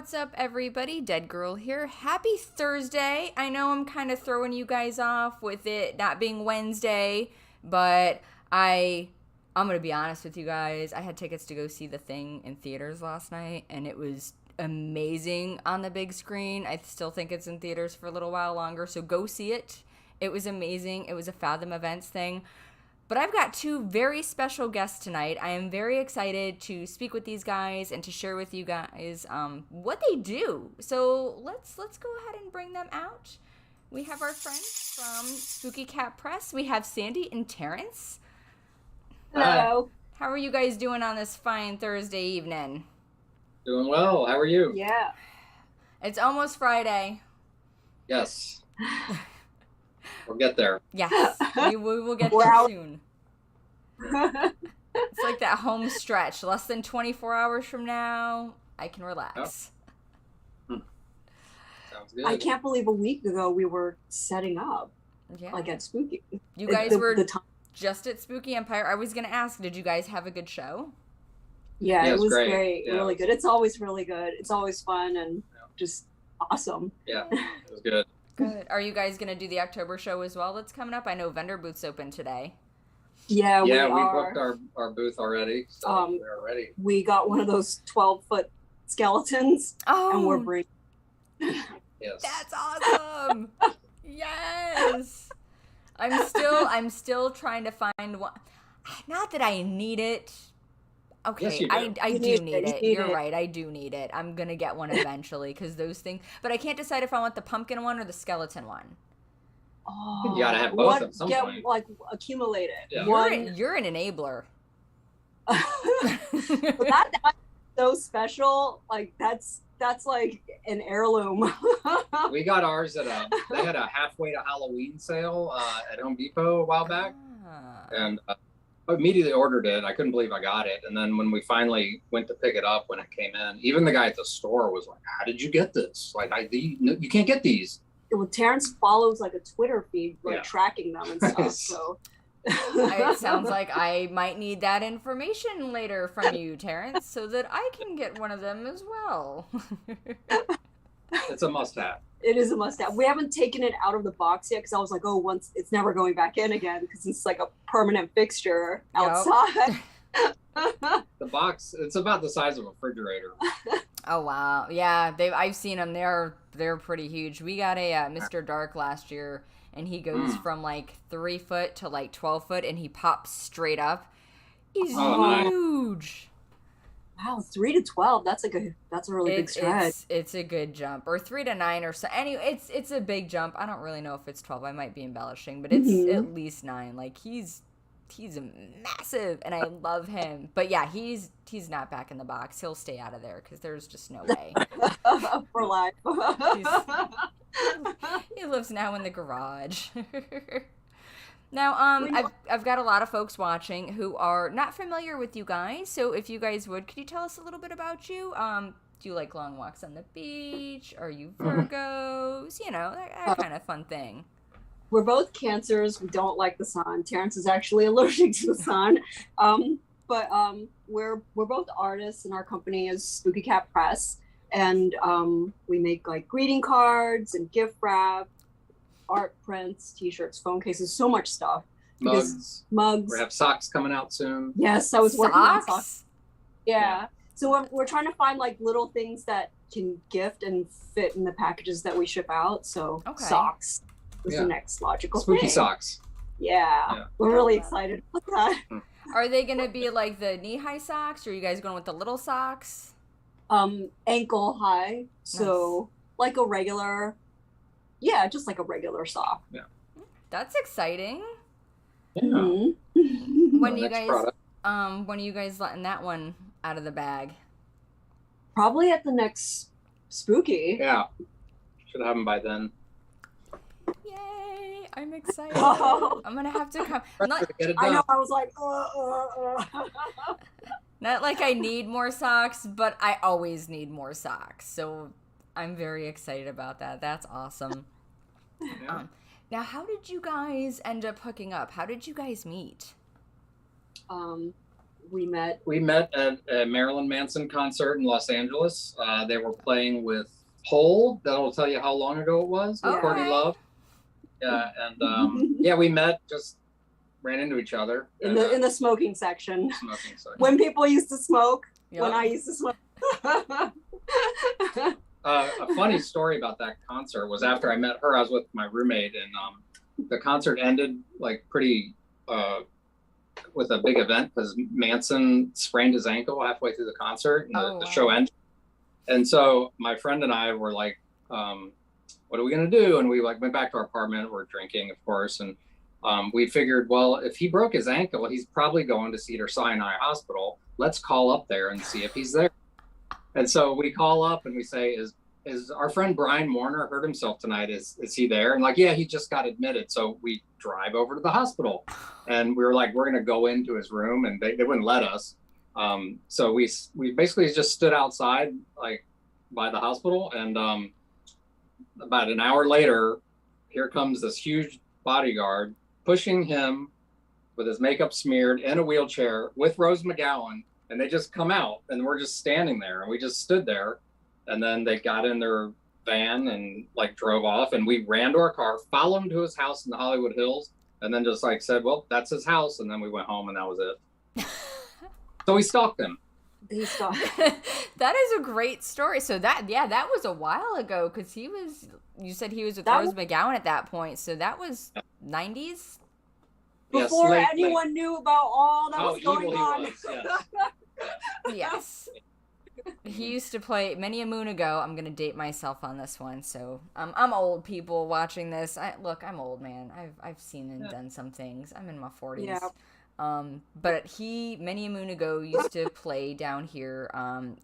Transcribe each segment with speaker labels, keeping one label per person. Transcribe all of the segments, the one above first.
Speaker 1: What's up, everybody? Dead Girl here. Happy Thursday. I know I'm kind of throwing you guys off with it not being Wednesday, but I'm going to be honest with you guys. I had tickets to go see The Thing in theaters last night, and it was amazing on the big screen. I still think it's in theaters for a little while longer, so go see it. It was amazing. It was a Fathom Events thing. But I've got two very special guests tonight. I am very excited to speak with these guys and to share with you guys what they do. So let's go ahead and bring them out. We have our friends from Spooky Cat Press. We have Sandy and Terrence.
Speaker 2: Hello.
Speaker 1: How are you guys doing on this fine Thursday evening?
Speaker 3: Doing well. How are you?
Speaker 2: Yeah.
Speaker 1: It's almost Friday.
Speaker 3: Yes. We'll get there.
Speaker 1: Yes, we will get there soon. It's like that home stretch. Less than 24 hours from now, I can relax.
Speaker 3: Yep. Sounds good.
Speaker 2: I can't believe a week ago we were setting up,
Speaker 1: Yeah.
Speaker 2: like at Spooky.
Speaker 1: You guys were just at Spooky Empire. I was going to ask, did you guys have a good show?
Speaker 2: Yeah, it was great.
Speaker 3: Yeah.
Speaker 2: Really good. It's always really good. It's always fun and just awesome.
Speaker 3: Yeah, it was good.
Speaker 1: Good. Are you guys going to do the October show as well that's coming up? I know vendor booth's open today.
Speaker 2: Yeah,
Speaker 3: we
Speaker 2: are.
Speaker 3: booked our booth already, so we're ready.
Speaker 2: We got one of those 12-foot skeletons, and we're bringing.
Speaker 3: Yes.
Speaker 1: That's awesome. Yes. I'm still trying to find one. Not that I need it. Okay,
Speaker 3: yes, you do.
Speaker 1: I do need it. You're right. I do need it. I'm going to get one eventually because those things. But I can't decide if I want the pumpkin one or the skeleton one.
Speaker 2: Oh,
Speaker 3: you gotta have both at some point.
Speaker 2: Like accumulate it.
Speaker 3: Yeah.
Speaker 1: You're an enabler.
Speaker 2: But that's so special. Like that's like an heirloom.
Speaker 3: We got ours at they had a halfway to Halloween sale at Home Depot a while back, and I immediately ordered it. I couldn't believe I got it. And then when we finally went to pick it up when it came in, even the guy at the store was like, "How did you get this? Like, you can't get these."
Speaker 2: Well, Terrence follows like a Twitter feed, like tracking them and stuff. So
Speaker 1: it sounds like I might need that information later from you, Terrence, so that I can get one of them as well.
Speaker 3: It's a must-have.
Speaker 2: It is a must-have. We haven't taken it out of the box yet because I was like, oh, once it's never going back in again because it's like a permanent fixture outside.
Speaker 3: The box, it's about the size of a refrigerator.
Speaker 1: Oh wow, yeah, I've seen them. They're pretty huge. We got a Mr. Dark last year, and he goes from like 3 foot to like 12 foot, and he pops straight up. He's huge.
Speaker 2: Wow, 3 to 12. That's a really big stretch.
Speaker 1: It's a good jump, or 3 to 9 or so. Anyway, it's a big jump. I don't really know if it's 12. I might be embellishing, but it's at least 9. Like he's massive, and I love him. But yeah, he's not back in the box. He'll stay out of there because there's just no way.
Speaker 2: For life.
Speaker 1: He lives now in the garage. Now, I've got a lot of folks watching who are not familiar with you guys. So if you guys would, could you tell us a little bit about you? Do you like long walks on the beach? Are you Virgos? You know, that kind of fun thing.
Speaker 2: We're both Cancers. We don't like the sun. Terrence is actually allergic to the sun. But we're both artists, and our company is Spooky Cat Press. And we make like greeting cards and gift wrap, art prints, t-shirts, phone cases, so much stuff.
Speaker 3: Mugs.
Speaker 2: We
Speaker 3: have socks coming out soon.
Speaker 2: Yes, I was working on socks. Yeah. So we're trying to find like little things that can gift and fit in the packages that we ship out. So socks is the next logical
Speaker 3: Spooky
Speaker 2: thing.
Speaker 3: socks.
Speaker 2: Yeah. We're really excited about that.
Speaker 1: Are they going to be like the knee-high socks, or are you guys going with the little socks?
Speaker 2: Ankle high. So like a regular, just like a regular sock.
Speaker 3: Yeah.
Speaker 1: That's exciting.
Speaker 3: Yeah.
Speaker 2: Mm-hmm.
Speaker 1: When are you guys letting that one out of the bag?
Speaker 2: Probably at the next Spooky.
Speaker 3: Yeah. Should have them by then.
Speaker 1: Yay! I'm excited. I'm gonna have to come.
Speaker 2: I know. I was like,
Speaker 1: Not like I need more socks, but I always need more socks. So I'm very excited about that. That's awesome.
Speaker 3: Yeah.
Speaker 1: Now, how did you guys end up hooking up? How did you guys meet?
Speaker 2: we met?
Speaker 3: We met at a Marilyn Manson concert in Los Angeles. They were playing with Hole. That'll tell you how long ago it was. With Courtney Love. Yeah, and yeah, we met, just ran into each other
Speaker 2: in the smoking section. When people used to smoke. Yep. When I used to smoke.
Speaker 3: A funny story about that concert was after I met her, I was with my roommate, and the concert ended like pretty with a big event because Manson sprained his ankle halfway through the concert, and the show ended. And so my friend and I were like, what are we gonna do? And we like went back to our apartment. We're drinking, of course, and we figured, well, if he broke his ankle, he's probably going to Cedars-Sinai Hospital. Let's call up there and see if he's there. And so we call up and we say, is our friend Brian Warner hurt himself tonight? Is he there? And like, yeah, he just got admitted. So we drive over to the hospital, and we were like, we're going to go into his room, and they wouldn't let us. So we basically just stood outside, like by the hospital. And about an hour later, here comes this huge bodyguard pushing him with his makeup smeared in a wheelchair with Rose McGowan. And they just come out, and we're just standing there, and we just stood there. And then they got in their van and like drove off, and we ran to our car, followed him to his house in the Hollywood Hills, and then just like said, well, that's his house. And then we went home, and that was it. So we stalked him.
Speaker 1: That is a great story. So that was a while ago, because you said he was with Rose McGowan at that point. So that was 90s?
Speaker 2: Before anyone knew about all that was going on.
Speaker 1: Yes. He used to play many a moon ago. I'm gonna date myself on this one, so I'm old, people watching this. I'm old, man. I've seen and done some things. I'm in my 40s. Yeah. But he many a moon ago used to play down here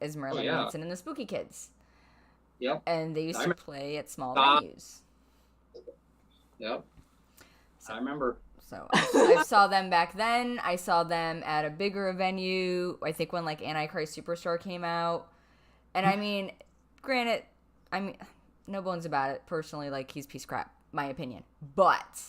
Speaker 1: as Marilyn Manson and the Spooky Kids.
Speaker 3: Yep.
Speaker 1: And they used to play at small venues.
Speaker 3: Yep. So, I remember.
Speaker 1: So I saw them back then. I saw them at a bigger venue, I think when like Antichrist Superstar came out. And I mean, granted, no bones about it. Personally, like, he's piece of crap, my opinion. But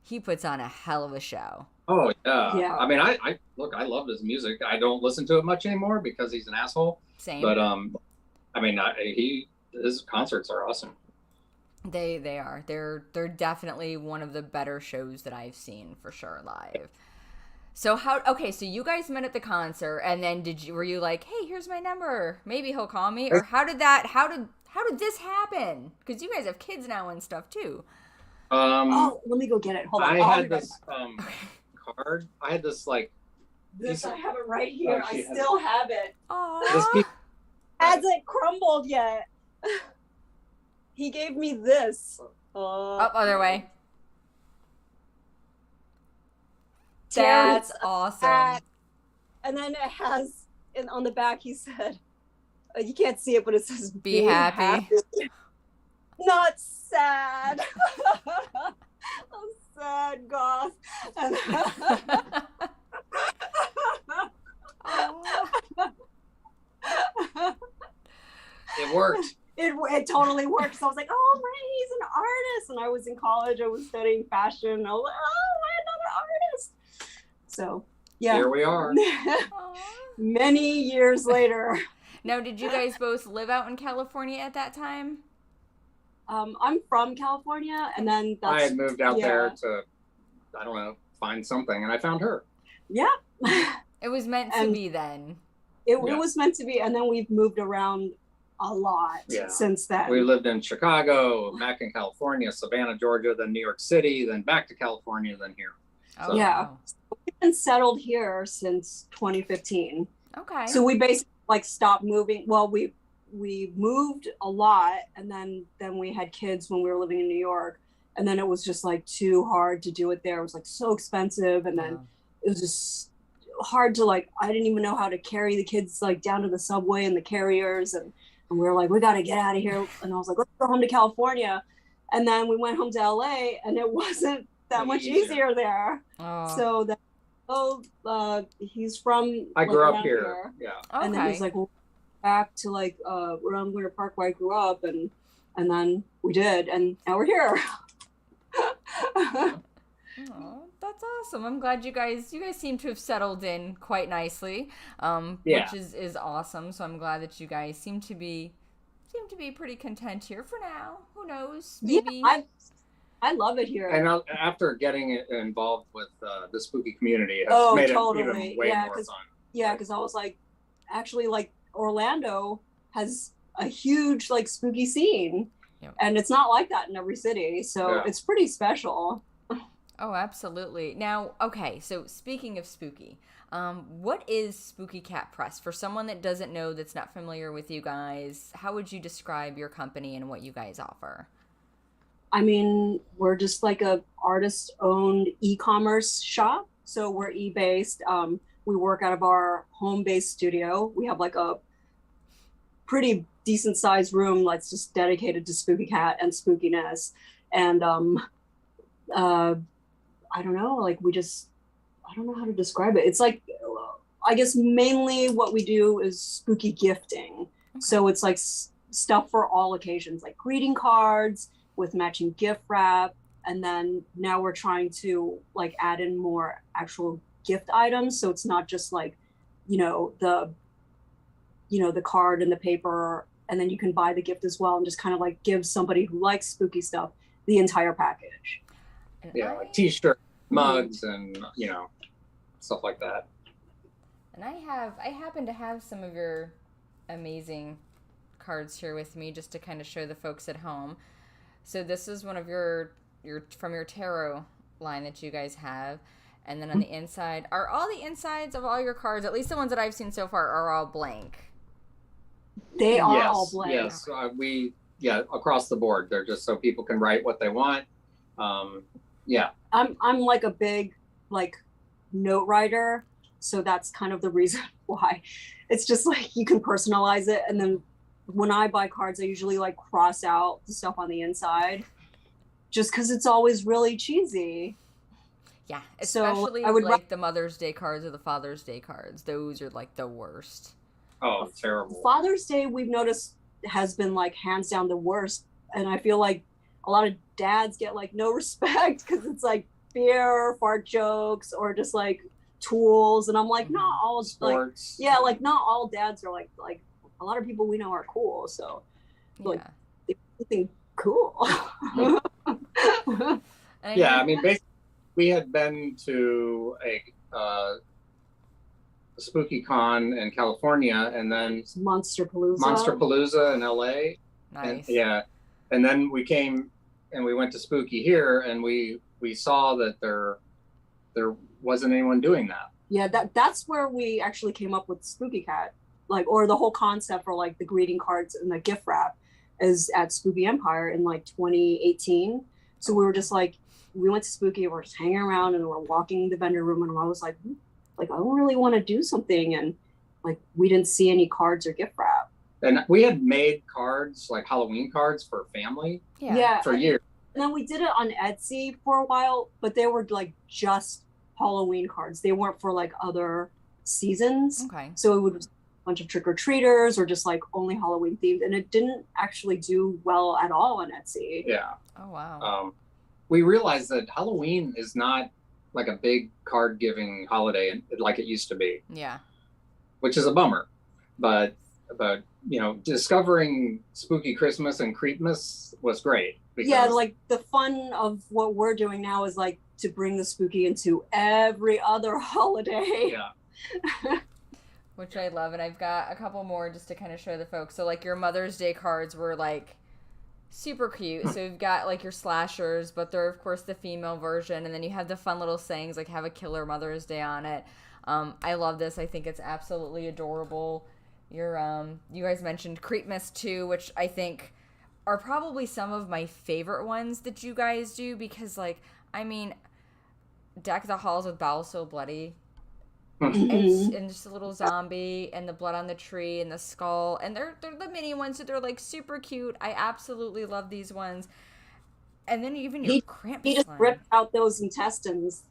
Speaker 1: he puts on a hell of a show.
Speaker 3: Oh, yeah. I mean, I love his music. I don't listen to it much anymore because he's an asshole.
Speaker 1: Same.
Speaker 3: But, I mean, his concerts are awesome.
Speaker 1: They are. They're definitely one of the better shows that I've seen for sure live. So so you guys met at the concert, and then were you like, hey, here's my number, maybe he'll call me? Or how did this happen? Because you guys have kids now and stuff too.
Speaker 2: Let me go get it. Hold on.
Speaker 3: I had this card. I had this like
Speaker 2: this. I have it right here. I still have it.
Speaker 1: Oh,
Speaker 2: hasn't crumbled yet. He gave me this.
Speaker 1: Other way. That's awesome.
Speaker 2: And then it has, and on the back he said, you can't see it, but it says,
Speaker 1: be happy.
Speaker 2: Not sad. I'm sad, goth.
Speaker 3: It worked.
Speaker 2: It totally worked. So I was like, oh, man, he's an artist. And I was in college. I was studying fashion. And I was like, oh, another artist. So, yeah.
Speaker 3: Here we are.
Speaker 2: Many years later.
Speaker 1: Now, did you guys both live out in California at that time?
Speaker 2: I'm from California. And then
Speaker 3: I had moved out there to, I don't know, find something. And I found her.
Speaker 2: Yeah.
Speaker 1: It was meant to be then.
Speaker 2: It was meant to be. And then we've moved around a lot since then.
Speaker 3: We lived in Chicago, back in California, Savannah, Georgia, then New York City, then back to California, then here.
Speaker 1: So.
Speaker 2: Yeah. So we've been settled here since 2015.
Speaker 1: Okay.
Speaker 2: So we basically like stopped moving. Well, we moved a lot, and then we had kids when we were living in New York, and then it was just like too hard to do it there. It was like so expensive, and then it was just hard to like, I didn't even know how to carry the kids like down to the subway and the carriers, and we were like, we got to get out of here. And I was like, let's go home to California. And then we went home to LA, and it wasn't that much easier there. So he's from.
Speaker 3: I grew up here. Yeah.
Speaker 2: Okay. And then he's like, well, back to like around Winter Park where I grew up, and then we did, and now we're here.
Speaker 1: Oh, That's awesome. I'm glad you guys seem to have settled in quite nicely, which is awesome. So I'm glad that you guys seem to be pretty content here for now. Who knows? Maybe.
Speaker 2: Yeah, I love it here.
Speaker 3: And after getting involved with the spooky community, it's made it even way more fun.
Speaker 2: Yeah, because I was like, actually, like Orlando has a huge like spooky scene, and it's not like that in every city, so it's pretty special.
Speaker 1: Oh, absolutely. Now, okay, so speaking of spooky, what is Spooky Cat Press? For someone that doesn't know, that's not familiar with you guys, how would you describe your company and what you guys offer?
Speaker 2: I mean, we're just like a artist-owned e-commerce shop, so we're e-based. We work out of our home-based studio. We have like a pretty decent-sized room that's just dedicated to Spooky Cat and spookiness, and I don't know, like I don't know how to describe it. It's like, I guess mainly what we do is spooky gifting. Okay. So it's like stuff for all occasions, like greeting cards with matching gift wrap. And then now we're trying to like add in more actual gift items. So it's not just like, the card and the paper, and then you can buy the gift as well and just kind of like give somebody who likes spooky stuff the entire package.
Speaker 3: Yeah, like t-shirts, mugs, and stuff like that.
Speaker 1: And I happen to have some of your amazing cards here with me just to kind of show the folks at home. So this is one of your from your tarot line that you guys have. And then on the inside, are all the insides of all your cards, at least the ones that I've seen so far, are all blank?
Speaker 2: They are all blank.
Speaker 3: Yes, across the board. They're just so people can write what they want.
Speaker 2: I'm like a big like note writer, so that's kind of the reason why. It's just like you can personalize it, and then when I buy cards, I usually like cross out the stuff on the inside, just because it's always really cheesy.
Speaker 1: Yeah, especially so like the Mother's Day cards or the Father's Day cards. Those are like the worst.
Speaker 3: Oh, terrible.
Speaker 2: Father's Day, we've noticed, has been like hands down the worst, and I feel like a lot of dads get like no respect because it's like beer, fart jokes, or just like tools, and I'm like, not all sports. Like not all dads are like a lot of people we know are cool, so like they think cool.
Speaker 3: I mean, basically we had been to a spooky con in California, and then
Speaker 2: Monster
Speaker 3: Palooza in LA.
Speaker 1: Nice.
Speaker 3: And then we came and we went to spooky here, and we saw that there wasn't anyone doing that.
Speaker 2: Yeah, that's where we actually came up with Spooky Cat, like, or the whole concept for like the greeting cards and the gift wrap is at Spooky Empire in like 2018. So we were just like, we went to Spooky, we're just hanging around, and we're walking the vendor room, and I was like I don't really want to do something, and like we didn't see any cards or gift wrap.
Speaker 3: And we had made cards, like Halloween cards for family for years.
Speaker 2: And then we did it on Etsy for a while, but they were like just Halloween cards. They weren't for like other seasons.
Speaker 1: Okay.
Speaker 2: So it would be a bunch of trick-or-treaters or just like only Halloween themed. And it didn't actually do well at all on Etsy.
Speaker 3: Yeah.
Speaker 1: Oh, wow.
Speaker 3: We realized that Halloween is not like a big card giving holiday like it used to be.
Speaker 1: Yeah.
Speaker 3: Which is a bummer. But discovering Spooky Christmas and Creepmas was great.
Speaker 2: Because like the fun of what we're doing now is like to bring the spooky into every other holiday.
Speaker 3: Yeah.
Speaker 1: Which I love. And I've got a couple more just to kind of show the folks. So like your Mother's Day cards were like super cute. So you've got like your slashers, but they're of course the female version. And then you have the fun little sayings like have a killer Mother's Day on it. I love this. I think it's absolutely adorable. You guys mentioned Creepmas too, which I think are probably some of my favorite ones that you guys do, because like, I mean, Deck the Halls with Bowel So Bloody, and just a little zombie, and the blood on the tree, and the skull, and they're the mini ones, so they're like super cute. I absolutely love these ones. And then even your Krampus
Speaker 2: he just
Speaker 1: line.
Speaker 2: ripped out those intestines.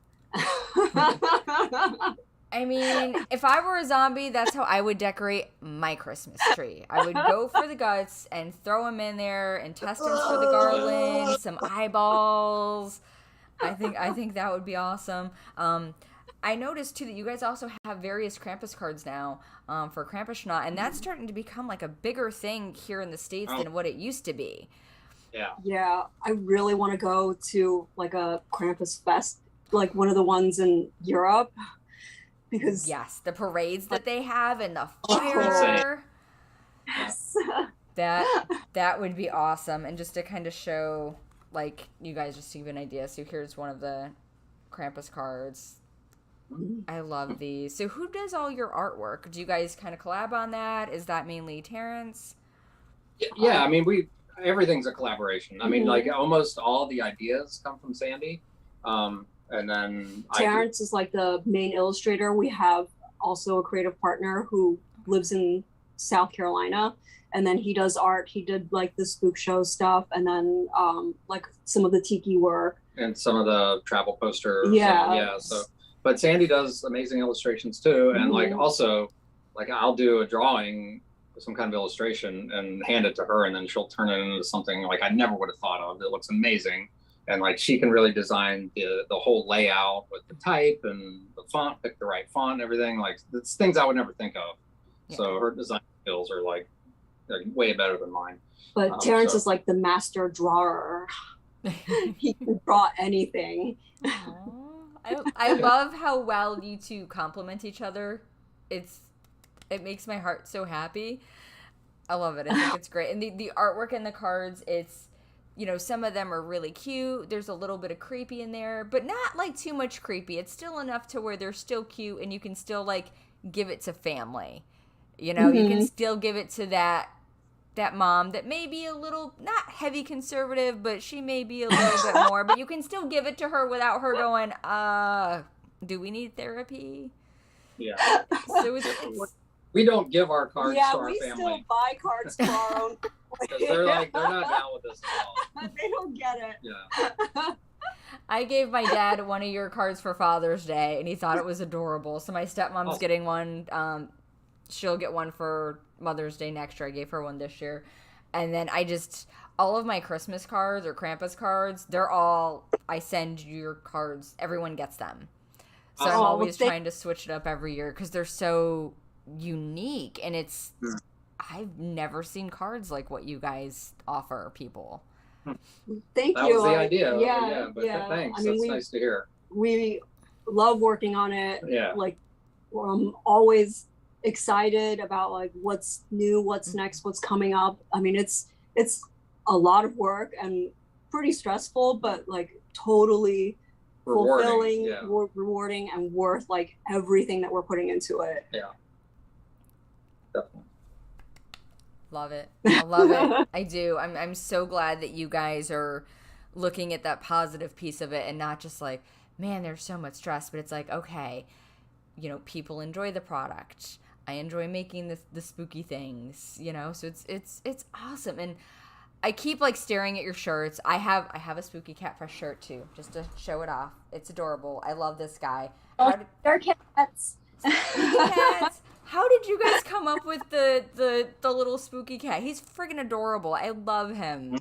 Speaker 1: I mean, if I were a zombie, that's how I would decorate my Christmas tree. I would go for the guts and throw them in there, intestines for the garland, some eyeballs. I think that would be awesome. I noticed too that you guys also have various Krampus cards now for Krampusnacht, and that's starting to become like a bigger thing here in the States than what it used to be.
Speaker 3: Yeah.
Speaker 2: Yeah, I really want to go to like a Krampus fest, like one of the ones in Europe, because
Speaker 1: yes, the parades that they have and the
Speaker 2: Oh.
Speaker 1: fire.
Speaker 2: yes.
Speaker 1: That would be awesome, and just to kind of show, like, you guys just to give an idea. So here's one of the Krampus cards. I love these. So who does all your artwork? Do you guys kind of collab on that? Is that mainly Terrence?
Speaker 3: Yeah, I mean, everything's a collaboration. I mean, like almost all the ideas come from Sandy. And then
Speaker 2: Terrence is like the main illustrator. We have also a creative partner who lives in South Carolina, and then he does art. He did like the spook show stuff, and then like some of the tiki work
Speaker 3: and some of the travel posters.
Speaker 2: Yeah.
Speaker 3: So, but Sandy does amazing illustrations too, and like also, like I'll do a drawing, some kind of illustration, and hand it to her, and then she'll turn it into something like I never would have thought of. It looks amazing, and like she can really design the whole layout with the type and the font, pick the right font, and everything. Like it's things I would never think of. Yeah. So her design skills are like way better than mine.
Speaker 2: But Terrence is like the master drawer. He can draw anything.
Speaker 1: I love how well you two complement each other. It makes my heart so happy. I love it. I think it's great. And the artwork and the cards, it's, you know, some of them are really cute. There's a little bit of creepy in there, but not like too much creepy. It's still enough to where they're still cute and you can still like give it to family. You know, you can still give it to that mom that may be a little, not heavy conservative, but she may be a little bit more, but you can still give it to her without her going, do we need therapy?
Speaker 3: Yeah.
Speaker 1: So
Speaker 3: we don't give our cards to our family.
Speaker 2: Yeah, we still buy cards for our own.
Speaker 3: Because they're not down with this at all.
Speaker 2: They don't get it.
Speaker 3: Yeah.
Speaker 1: I gave my dad one of your cards for Father's Day, and he thought it was adorable. So my stepmom's getting one. She'll get one for Mother's Day next year. I gave her one this year. And then all of my Christmas cards or Krampus cards, I send your cards. Everyone gets them. So I'm always trying to switch it up every year because they're so unique. And I've never seen cards like what you guys offer people.
Speaker 2: Thank you.
Speaker 3: That was the idea.
Speaker 2: Yeah.
Speaker 3: But thanks.
Speaker 2: I mean,
Speaker 3: That's nice to hear.
Speaker 2: We love working on it.
Speaker 3: Yeah.
Speaker 2: Like, always excited about like what's new, what's next, what's coming up. I mean, it's a lot of work and pretty stressful, but like totally fulfilling, rewarding, and worth like everything that we're putting into it.
Speaker 3: Yeah, definitely.
Speaker 1: Love it. I love it. I do. I'm so glad that you guys are looking at that positive piece of it and not just like, man, there's so much stress, but it's like, okay, you know, people enjoy the product. I enjoy making the spooky things, you know, so it's awesome. And I keep like staring at your shirts. I have a Spooky Cat Fresh shirt too, just to show it off. It's adorable. I love this guy.
Speaker 2: They're cats.
Speaker 1: Spooky cats. How did you guys come up with the little spooky cat? He's friggin' adorable. I love him.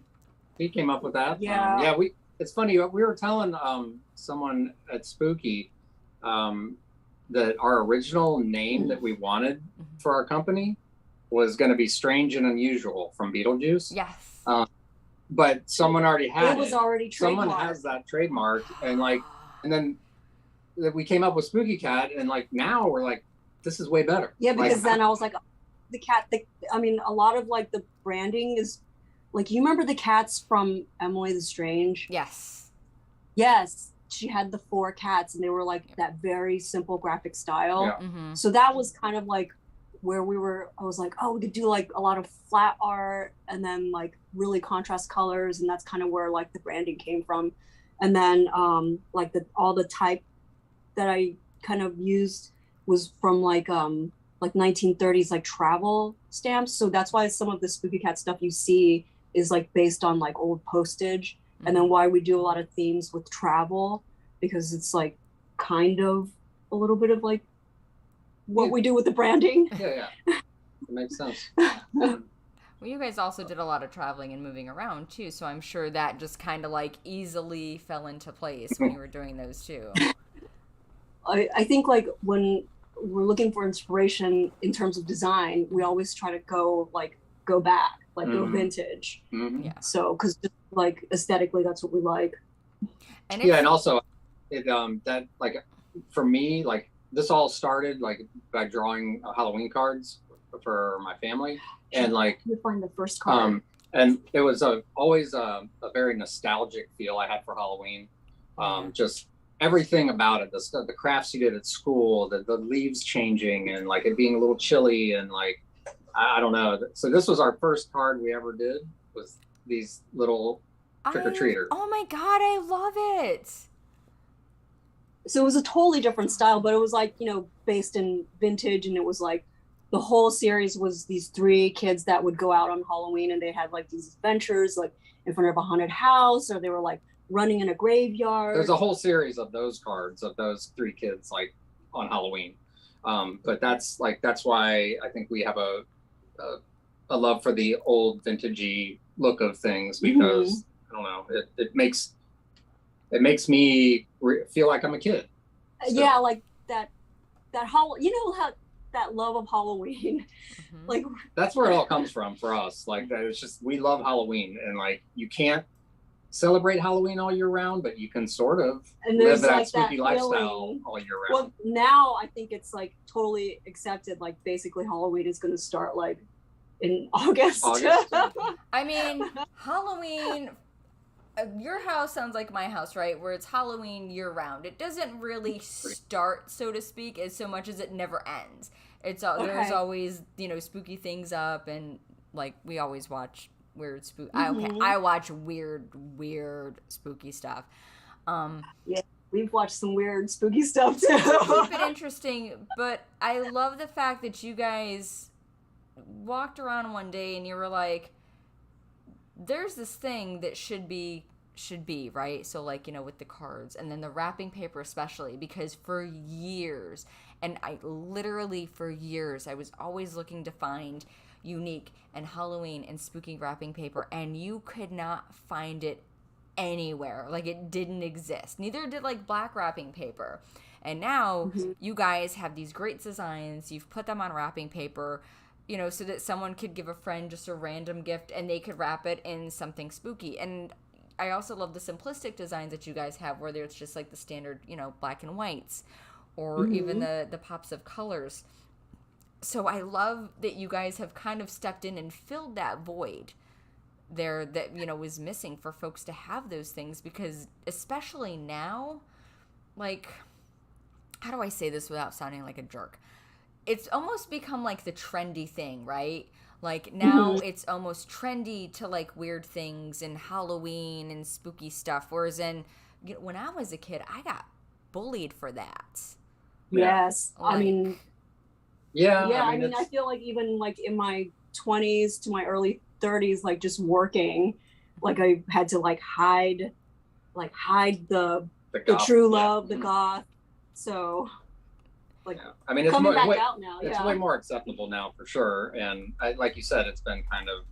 Speaker 3: He came up with that.
Speaker 2: Yeah.
Speaker 3: It's funny. We were telling someone at Spooky that our original name that we wanted for our company was going to be Strange and Unusual from Beetlejuice.
Speaker 1: Yes.
Speaker 3: But someone already had it.
Speaker 2: It was already trademarked.
Speaker 3: Someone has that trademark, and then we came up with Spooky Cat, and like now we're like, this is way better.
Speaker 2: Yeah, because then I was like, the cat. I mean, a lot of like the branding is like, you remember the cats from Emily the Strange?
Speaker 1: Yes.
Speaker 2: Yes. She had the 4 cats and they were like that very simple graphic style.
Speaker 3: Yeah.
Speaker 2: So that was kind of like where I was like, oh, we could do like a lot of flat art and then like really contrast colors. And that's kind of where like the branding came from. And then like all the type that I kind of used was from like 1930s like travel stamps. So that's why some of the Spooky Cat stuff you see is like based on like old postage. And then why we do a lot of themes with travel, because it's like kind of a little bit of like what we do with the branding.
Speaker 3: Yeah. It makes sense.
Speaker 1: Well, you guys also did a lot of traveling and moving around too, so I'm sure that just kind of like easily fell into place when you were doing those too.
Speaker 2: I think like when we're looking for inspiration in terms of design, we always try to go back, like go vintage.
Speaker 3: Mm-hmm.
Speaker 1: Yeah.
Speaker 2: So, because like aesthetically, that's what we like.
Speaker 1: And
Speaker 3: yeah, and also it that like for me, like this all started like by drawing Halloween cards for my family, and like
Speaker 2: you find the first card.
Speaker 3: And it was always a very nostalgic feel I had for Halloween. Just everything about it, the crafts you did at school, the leaves changing, and like it being a little chilly, and like I don't know. So this was our first card we ever did, was these little trick-or-treaters.
Speaker 1: Oh my god, I love it.
Speaker 2: So it was a totally different style, but it was like, based in vintage, and it was like the whole series was these 3 kids that would go out on Halloween, and they had like these adventures like in front of a haunted house, or they were like running in a graveyard.
Speaker 3: There's a whole series of those cards of those 3 kids like on Halloween. But that's why I think we have a love for the old vintagey look of things, because I don't know, it makes me feel like I'm a kid. So.
Speaker 2: Yeah, like that how that love of Halloween. Like
Speaker 3: that's where it all comes from for us. Like it's just, we love Halloween, and like you can't celebrate Halloween all year round, but you can sort of live that spooky lifestyle all year round.
Speaker 2: Well, now I think it's like totally accepted. Like basically Halloween is going to start like in August.
Speaker 1: I mean, Halloween, your house sounds like my house, right? Where it's Halloween year round. It doesn't really start, so to speak, as so much as it never ends. It's there's always, spooky things up, and like we always watch weird I watch weird spooky stuff.
Speaker 2: Yeah, we've watched some weird spooky stuff too.
Speaker 1: Keep it interesting, but I love the fact that you guys walked around one day and you were like, there's this thing that should be, right? So like, with the cards and then the wrapping paper especially, because for years, and for years, I was always looking to find unique and Halloween and spooky wrapping paper, and you could not find it anywhere. Like it didn't exist. Neither did like black wrapping paper. And now you guys have these great designs. You've put them on wrapping paper, so that someone could give a friend just a random gift and they could wrap it in something spooky. And I also love the simplistic designs that you guys have, where it's just like the standard, black and whites, or even the pops of colors. So I love that you guys have kind of stepped in and filled that void there that, was missing for folks to have those things, because especially now, like, how do I say this without sounding like a jerk? It's almost become like the trendy thing, right? Like now it's almost trendy to like weird things and Halloween and spooky stuff. Whereas when I was a kid, I got bullied for that.
Speaker 2: Yes.
Speaker 3: I
Speaker 2: mean, I feel like even like in my 20s to my early 30s, like just working, like I had to like hide the true love, the goth. So like,
Speaker 3: I mean, it's
Speaker 2: coming
Speaker 3: back
Speaker 2: out now.
Speaker 3: It's way more acceptable now for sure. And like you said, it's been kind of,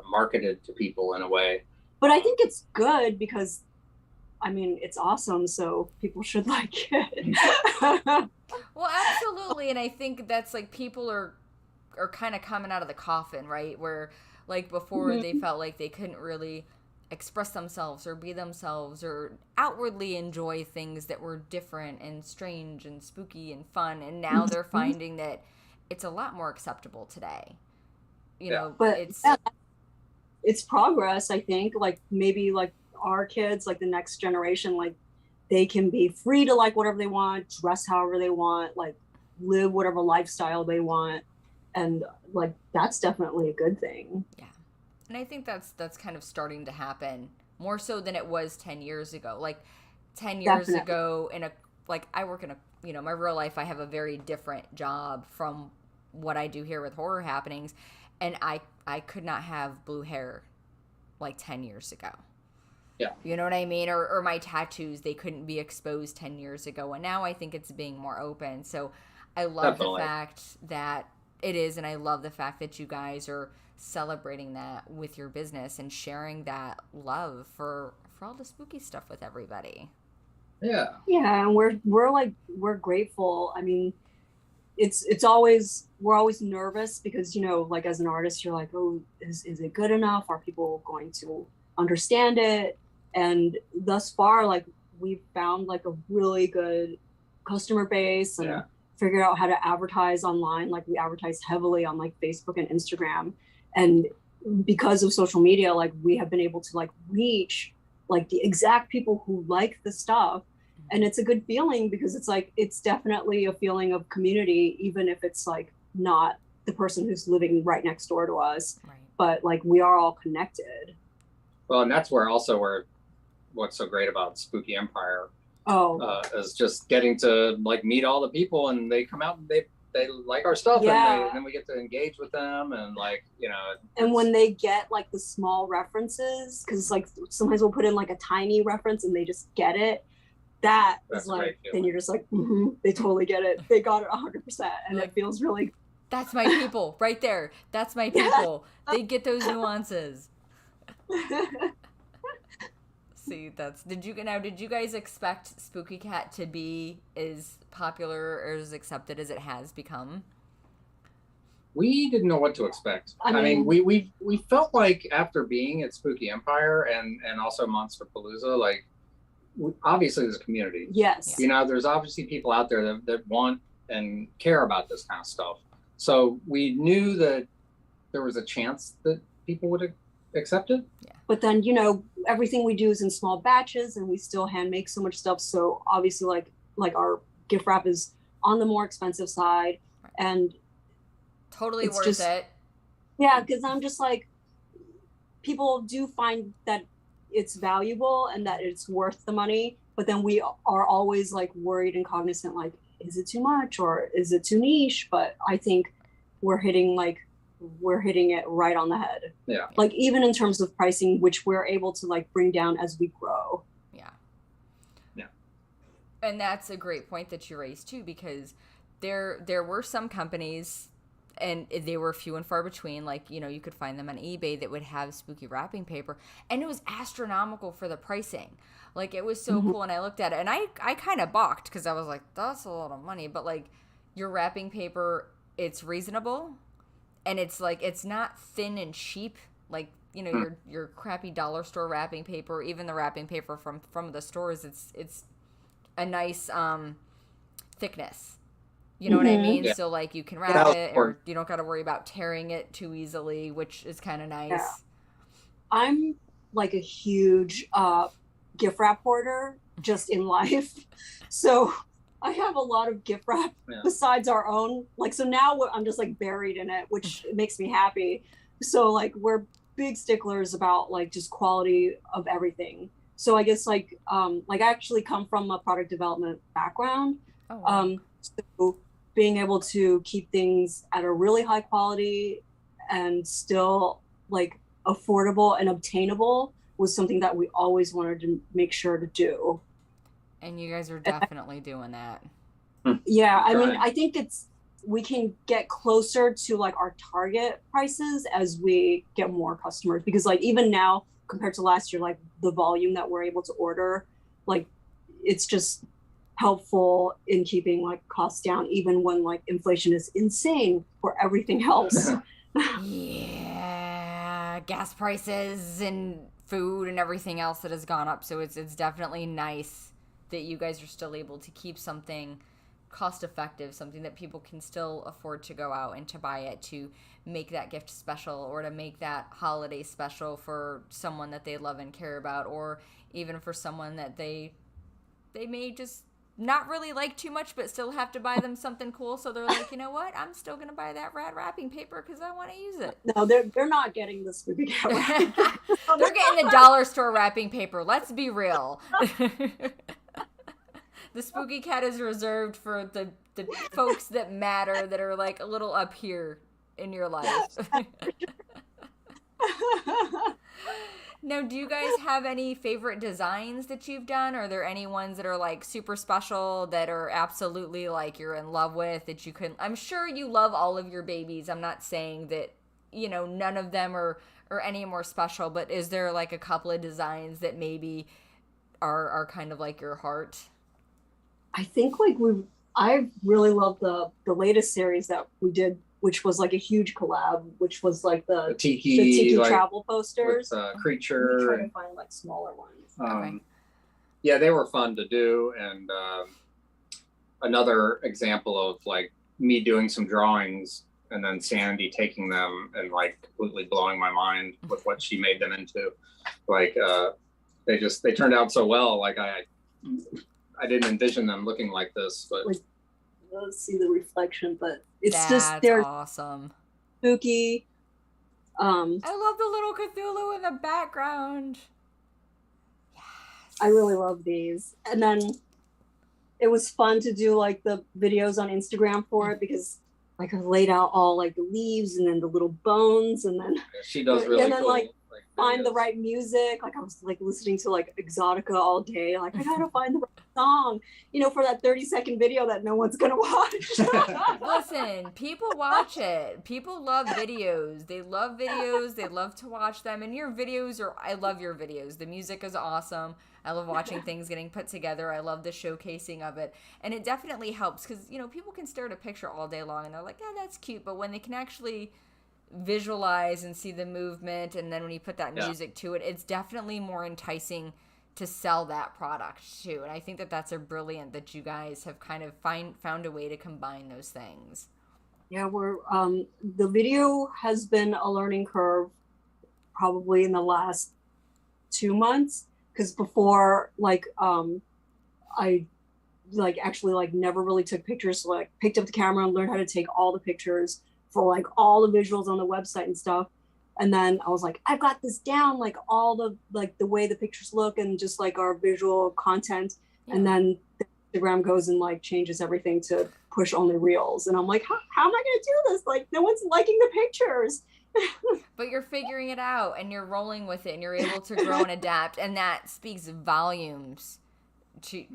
Speaker 3: marketed to people in a way.
Speaker 2: But I think it's good because, I mean, it's awesome. So people should like it.
Speaker 1: Well, absolutely. And I think that's like people are kind of coming out of the coffin, right? Where like before they felt like they couldn't really express themselves or be themselves or outwardly enjoy things that were different and strange and spooky and fun. And now they're finding that it's a lot more acceptable today. But
Speaker 2: it's progress, I think. Like maybe like our kids, like the next generation, like they can be free to like whatever they want, dress however they want, like live whatever lifestyle they want. And like, that's definitely a good thing. Yeah.
Speaker 1: And I think that's kind of starting to happen more so than it was 10 years ago. Like 10 years ago I work in my real life, I have a very different job from what I do here with horror happenings. And I could not have blue hair like 10 years ago.
Speaker 3: Yeah.
Speaker 1: You know what I mean? Or my tattoos, they couldn't be exposed 10 years ago. And now I think it's being more open. So I love the fact that, It is, and I love the fact that you guys are celebrating that with your business and sharing that love for all the spooky stuff with everybody.
Speaker 3: Yeah.
Speaker 2: Yeah, and we're grateful. I mean, it's always, we're always nervous because, you know, like as an artist, you're like, oh, is it good enough? Are people going to understand it? And thus far, like we've found like a really good customer base and figured out how to advertise online. Like we advertise heavily on like Facebook and Instagram. And because of social media, like we have been able to like reach like the exact people who like the stuff. And it's a good feeling because it's like, it's definitely a feeling of community, even if it's like not the person who's living right next door to us, but like we are all connected.
Speaker 3: Well, and that's where what's so great about Spooky Empire is just getting to like meet all the people, and they come out and they like our stuff, and then we get to engage with them, and like, you know. And
Speaker 2: when they get like the small references, because like sometimes we'll put in like a tiny reference and they just get it. That's like, then you're just like, they totally get it. They got it 100%, and it feels really.
Speaker 1: That's my people right there. That's my people. They get those nuances. See, did you guys expect Spooky Cat to be as popular or as accepted as it has become?
Speaker 3: We didn't know what to expect. I mean, we felt like after being at Spooky Empire and also Monsterpalooza, like, obviously there's a community.
Speaker 2: Yes.
Speaker 3: You know, there's obviously people out there that want and care about this kind of stuff. So we knew that there was a chance that people would accept it.
Speaker 1: Yeah.
Speaker 2: But then, you know, everything we do is in small batches, and we still hand make so much stuff. So obviously like our gift wrap is on the more expensive side, and
Speaker 1: totally worth it.
Speaker 2: Yeah, because I'm just like, people do find that it's valuable and that it's worth the money, but then we are always like worried and cognizant, like, is it too much or is it too niche? But I think we're hitting it right on the head.
Speaker 3: Yeah.
Speaker 2: Like even in terms of pricing, which we're able to like bring down as we grow.
Speaker 1: Yeah.
Speaker 3: Yeah.
Speaker 1: And that's a great point that you raised too, because there were some companies, and they were few and far between, like, you know, you could find them on eBay that would have spooky wrapping paper, and it was astronomical for the pricing. Like, it was so cool, and I looked at it, and I kind of balked, because I was like, that's a lot of money, but, like, your wrapping paper, it's reasonable, and it's, like, it's not thin and cheap, like, you know, your crappy dollar store wrapping paper, even the wrapping paper from the stores, it's a nice thickness. You know what I mean?
Speaker 3: Yeah.
Speaker 1: So, like, you can wrap it, or you don't got to worry about tearing it too easily, which is kind of nice.
Speaker 2: Yeah. I'm, like, a huge gift wrap hoarder just in life. So I have a lot of gift wrap besides our own. Like, so now I'm just, like, buried in it, which makes me happy. So, like, we're big sticklers about, like, just quality of everything. So I guess, like I actually come from a product development background.
Speaker 1: Oh, wow.
Speaker 2: So being able to keep things at a really high quality and still like affordable and obtainable was something that we always wanted to make sure to do.
Speaker 1: And you guys are definitely doing that.
Speaker 2: Yeah, I mean, I think we can get closer to like our target prices as we get more customers, because like even now compared to last year, like the volume that we're able to order, like it's just helpful in keeping like costs down, even when like inflation is insane for everything else.
Speaker 1: Yeah, gas prices and food and everything else that has gone up. So it's definitely nice that you guys are still able to keep something cost effective, something that people can still afford to go out and to buy it, to make that gift special, or to make that holiday special for someone that they love and care about, or even for someone that they may just not really like too much, but still have to buy them something cool. So they're like, you know what? I'm still going to buy that rad wrapping paper because I want to use it.
Speaker 2: No, they're not getting the Spooky Cat wrapping paper.
Speaker 1: They're getting the dollar store wrapping paper. Let's be real. The Spooky Cat is reserved for the folks that matter, that are like a little up here in your life. Now, do you guys have any favorite designs that you've done? Are there any ones that are like super special that are absolutely like you're in love with that you couldn't? I'm sure you love all of your babies. I'm not saying that, none of them are any more special, but is there like a couple of designs that maybe are kind of like your heart?
Speaker 2: I think like I really love the latest series that we did, which was like a huge collab, which was like the tiki like, travel posters.
Speaker 3: With, Creature.
Speaker 2: We try to find like smaller ones.
Speaker 1: Okay.
Speaker 3: Yeah, they were fun to do. And another example of like me doing some drawings and then Sandy taking them and like completely blowing my mind with what she made them into. Like they turned out so well. Like I didn't envision them looking like this, but
Speaker 2: let's see the reflection, but
Speaker 1: That's
Speaker 2: they're
Speaker 1: awesome.
Speaker 2: spooky.
Speaker 1: I love the little Cthulhu in the background. Yes.
Speaker 2: I really love these. And then it was fun to do like the videos on Instagram for it because like I laid out all like the leaves and then the little bones and then
Speaker 3: she does really
Speaker 2: and then
Speaker 3: cool.
Speaker 2: Like find the right music. Like I was like listening to like Exotica all day. Like I gotta find the right song, for that 30-second video that no one's gonna watch.
Speaker 1: Listen, people watch it. People love videos. They love videos. They love to watch them. And your videos I love your videos. The music is awesome. I love watching things getting put together. I love the showcasing of it. And it definitely helps because, people can stare at a picture all day long and they're like, yeah, that's cute. But when they can actually visualize and see the movement and then when you put that music to it, it's definitely more enticing to sell that product too. And I think that that's a brilliant that you guys have kind of found a way to combine those things.
Speaker 2: Yeah, we're the video has been a learning curve probably in the last 2 months because before like I like actually like never really took pictures, so like picked up the camera and learned how to take all the pictures for like all the visuals on the website and stuff. And then I was like, I've got this down, like all the like the way the pictures look and just like our visual content. Yeah. And then Instagram goes and like changes everything to push only reels. And I'm like, how am I gonna do this? Like no one's liking the pictures.
Speaker 1: But you're figuring it out and you're rolling with it and you're able to grow and adapt. And that speaks volumes to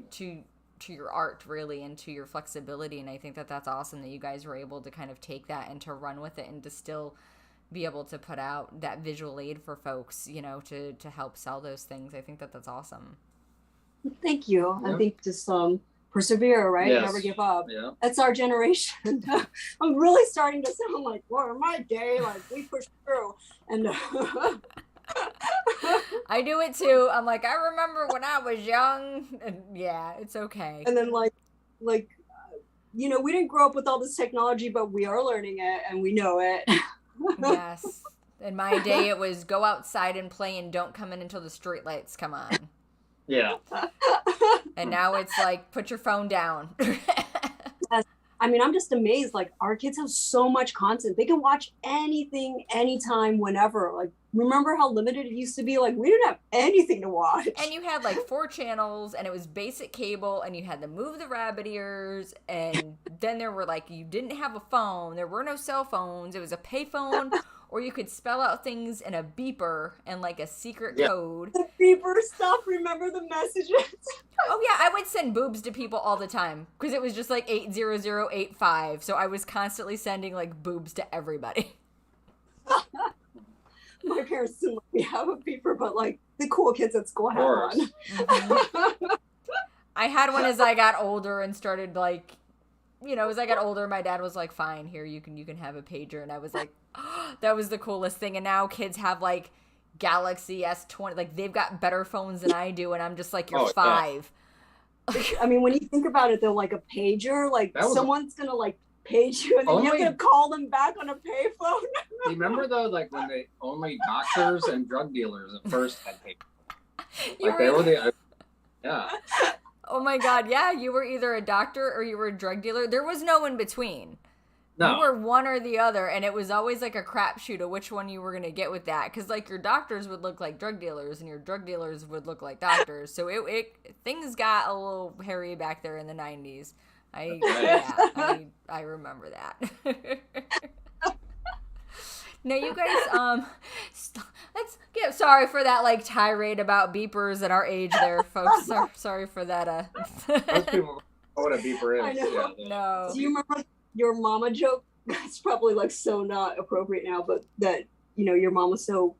Speaker 1: your art really and to your flexibility. And I think that that's awesome that you guys were able to kind of take that and to run with it and to still be able to put out that visual aid for folks, to help sell those things. I think that that's awesome.
Speaker 2: Thank you. Yeah. I think just persevere, right?
Speaker 3: Yes.
Speaker 2: Never give up.
Speaker 3: Yeah.
Speaker 2: That's our generation. I'm really starting to sound like, well, my day, like we pushed through. And
Speaker 1: I do it too. I'm like, I remember when I was young. And yeah, it's okay.
Speaker 2: And then like, we didn't grow up with all this technology, but we are learning it and we know it.
Speaker 1: Yes. In my day, it was go outside and play and don't come in until the street lights come on.
Speaker 3: Yeah.
Speaker 1: And now it's like, put your phone down.
Speaker 2: I mean, I'm just amazed. Like, our kids have so much content. They can watch anything, anytime, whenever. Like, remember how limited it used to be? Like, we didn't have anything to watch.
Speaker 1: And you had like 4 channels, and it was basic cable, and you had to move the rabbit ears, and then there were like, you didn't have a phone. There were no cell phones. It was a payphone, or you could spell out things in a beeper and like a secret code.
Speaker 2: The beeper stuff. Remember the messages?
Speaker 1: Oh yeah, I would send boobs to people all the time because it was just like 80085. So I was constantly sending like boobs to everybody.
Speaker 2: My parents didn't let me have a beeper, but like the cool kids at school had one.
Speaker 1: Mm-hmm. I had one as I got older and started like, as I got older, my dad was like, "Fine, here you can have a pager," and I was like, oh, that was the coolest thing. And now kids have like Galaxy S20, like they've got better phones than I do, and I'm just like, you're 5.
Speaker 2: Yeah. I mean, when you think about it, they're like a pager. Like someone's gonna like page you, and then you have to call them back on a payphone.
Speaker 3: Remember though, like when only doctors and drug dealers at first had paper. Like
Speaker 1: they
Speaker 3: were the yeah.
Speaker 1: Oh my God, yeah, you were either a doctor or you were a drug dealer. There was no in between. No. You were one or the other, and it was always like a crapshoot of which one you were going to get with that. Because like your doctors would look like drug dealers, and your drug dealers would look like doctors. So things got a little hairy back there in the 90s. I remember that. Now you guys, let's get sorry for that like tirade about beepers at our age there, folks. Sorry for that.
Speaker 3: Most people know what a beeper is.
Speaker 2: I know.
Speaker 3: Yeah,
Speaker 1: No.
Speaker 2: Do you remember your mama joke? It's probably like so not appropriate now, but that, you know, your mom was so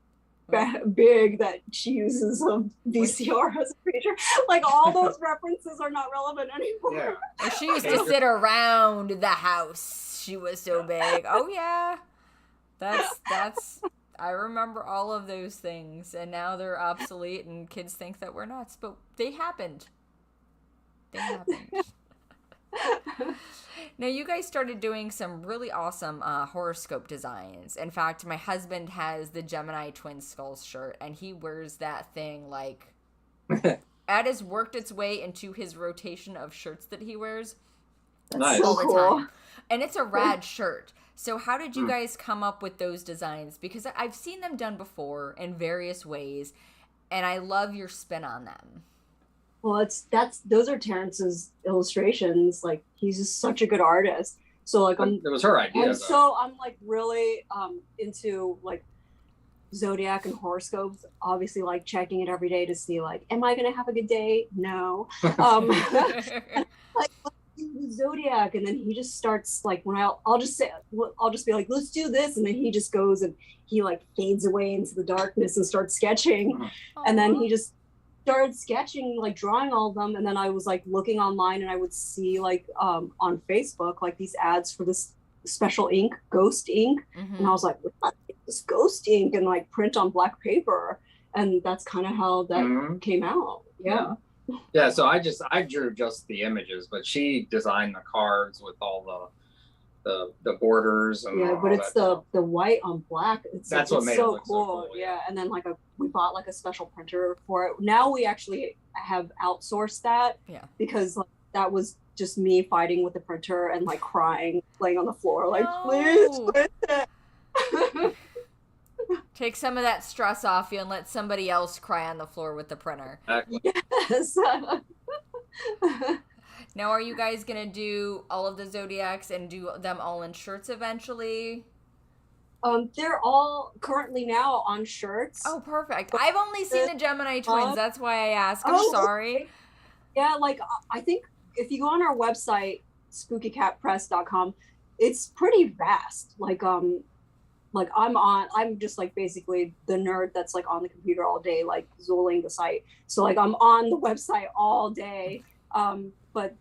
Speaker 2: big that she uses a VCR as a pager. Like all those references are not relevant anymore.
Speaker 3: Yeah.
Speaker 1: She used to sit around the house. She was so big. Oh yeah. That's I remember all of those things, and now they're obsolete and kids think that we're nuts, but they happened. Now you guys started doing some really awesome horoscope designs. In fact, my husband has the Gemini Twin Skulls shirt, and he wears that thing like it has worked its way into his rotation of shirts that he wears
Speaker 3: Nice.
Speaker 1: all the
Speaker 2: Cool.
Speaker 1: time. And it's a rad shirt. So how did you guys come up with those designs? Because I've seen them done before in various ways, and I love your spin on them.
Speaker 2: Well, those are Terrence's illustrations. Like he's just such a good artist. So like
Speaker 3: It was her idea.
Speaker 2: I'm like really into like Zodiac and horoscopes. Obviously, like checking it every day to see like, am I gonna have a good day? No. Like Zodiac, and then he just starts like when I'll just be like, let's do this, and then he just goes and he like fades away into the darkness and starts sketching, and then he just started sketching, like drawing all of them, and then I was like looking online, and I would see like on Facebook like these ads for this special ink, ghost ink, and I was like, what is this ghost ink, and like print on black paper, and that's kind of how that came out.
Speaker 3: Yeah, so I drew just the images, but she designed the cards with all the borders and all
Speaker 2: but it's
Speaker 3: that
Speaker 2: the white on black.
Speaker 3: That's
Speaker 2: like,
Speaker 3: what made it
Speaker 2: so
Speaker 3: look so
Speaker 2: cool.
Speaker 3: cool, yeah.
Speaker 2: And then like we bought like a special printer for it. Now we actually have outsourced that.
Speaker 1: Yeah.
Speaker 2: Because like, that was just me fighting with the printer and like crying, laying on the floor, like
Speaker 1: No.
Speaker 2: please print it.
Speaker 1: Take some of that stress off you and let somebody else cry on the floor with the printer.
Speaker 3: Exactly.
Speaker 2: Yes.
Speaker 1: Now, are you guys going to do all of the Zodiacs and do them all in shirts eventually?
Speaker 2: They're all currently now on shirts.
Speaker 1: Oh, perfect. I've only seen the Gemini twins. That's why I asked. I'm sorry.
Speaker 2: Yeah, like I think if you go on our website, spookycatpress.com, it's pretty vast. Like I'm just like basically the nerd that's like on the computer all day, like zooling the site. So like I'm on the website all day. But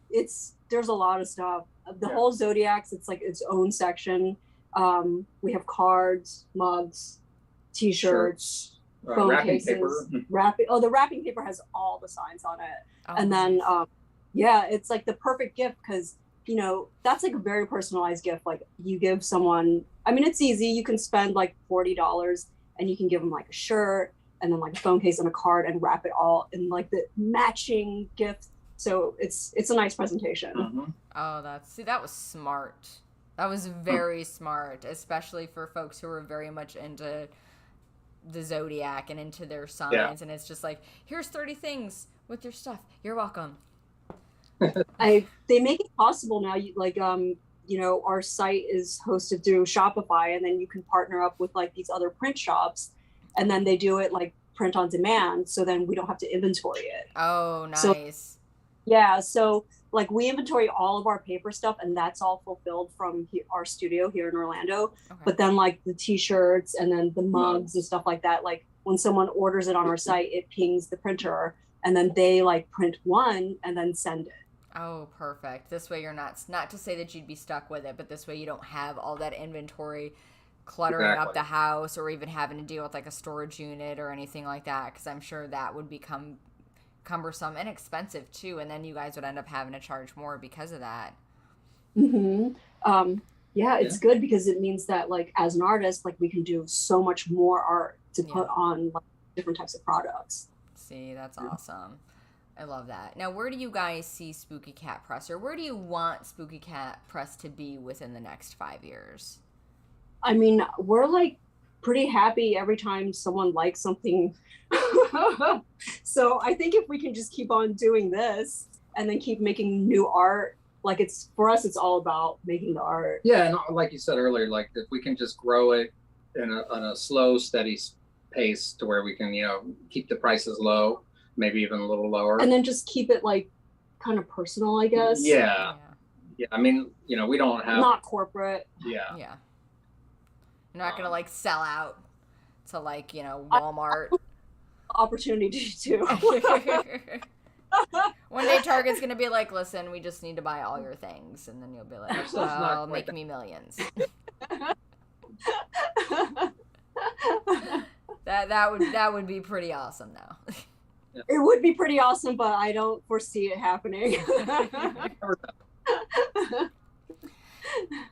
Speaker 2: there's a lot of stuff. The whole Zodiacs, it's like its own section. We have cards, mugs, t-shirts, phone
Speaker 3: wrapping
Speaker 2: cases,
Speaker 3: paper.
Speaker 2: the wrapping paper has all the signs on it.
Speaker 1: Oh,
Speaker 2: And then,
Speaker 1: nice.
Speaker 2: it's like the perfect gift because, you know, that's like a very personalized gift. Like you give someone, I mean, it's easy. You can spend like $40 and you can give them like a shirt and then like a phone case and a card and wrap it all in like the matching gift. So it's a nice presentation.
Speaker 3: Mm-hmm.
Speaker 1: Oh, that was smart. That was very smart, especially for folks who are very much into the Zodiac and into their signs. Yeah. And it's just like, here's 30 things with your stuff. You're welcome.
Speaker 2: They make it possible now. Our site is hosted through Shopify, and then you can partner up with like these other print shops, and then they do it like print on demand. So then we don't have to inventory it.
Speaker 1: Oh, nice.
Speaker 2: So like we inventory all of our paper stuff, and that's all fulfilled from our studio here in Orlando. Okay. But then like the t-shirts and then the mugs and stuff like that, like when someone orders it on our site, it pings the printer, and then they like print one and then send it.
Speaker 1: Oh, perfect. This way you're not to say that you'd be stuck with it, but this way you don't have all that inventory cluttering up the house or even having to deal with like a storage unit or anything like that, because I'm sure that would become cumbersome and expensive too, and then you guys would end up having to charge more because of that.
Speaker 2: It's good because it means that like as an artist, like we can do so much more art to put on like different types of products.
Speaker 1: See, that's awesome. I love that. Now, where do you guys see Spooky Cat Press, or where do you want Spooky Cat Press to be within the next 5 years?
Speaker 2: I mean, we're like pretty happy every time someone likes something. So I think if we can just keep on doing this and then keep making new art, like for us, it's all about making the art.
Speaker 3: Yeah, and like you said earlier, like if we can just grow it on a slow, steady pace to where we can, keep the prices low, maybe even a little lower.
Speaker 2: And then just keep it like kind of personal, I guess.
Speaker 3: Yeah. I mean, we don't have
Speaker 2: not corporate.
Speaker 3: Yeah.
Speaker 1: You're not gonna like sell out to like Walmart.
Speaker 2: Opportunity to.
Speaker 1: One day Target's gonna be like, listen, we just need to buy all your things, and then you'll be like, well, make me millions. That would be pretty awesome though.
Speaker 2: It would be pretty awesome, but I don't foresee it happening.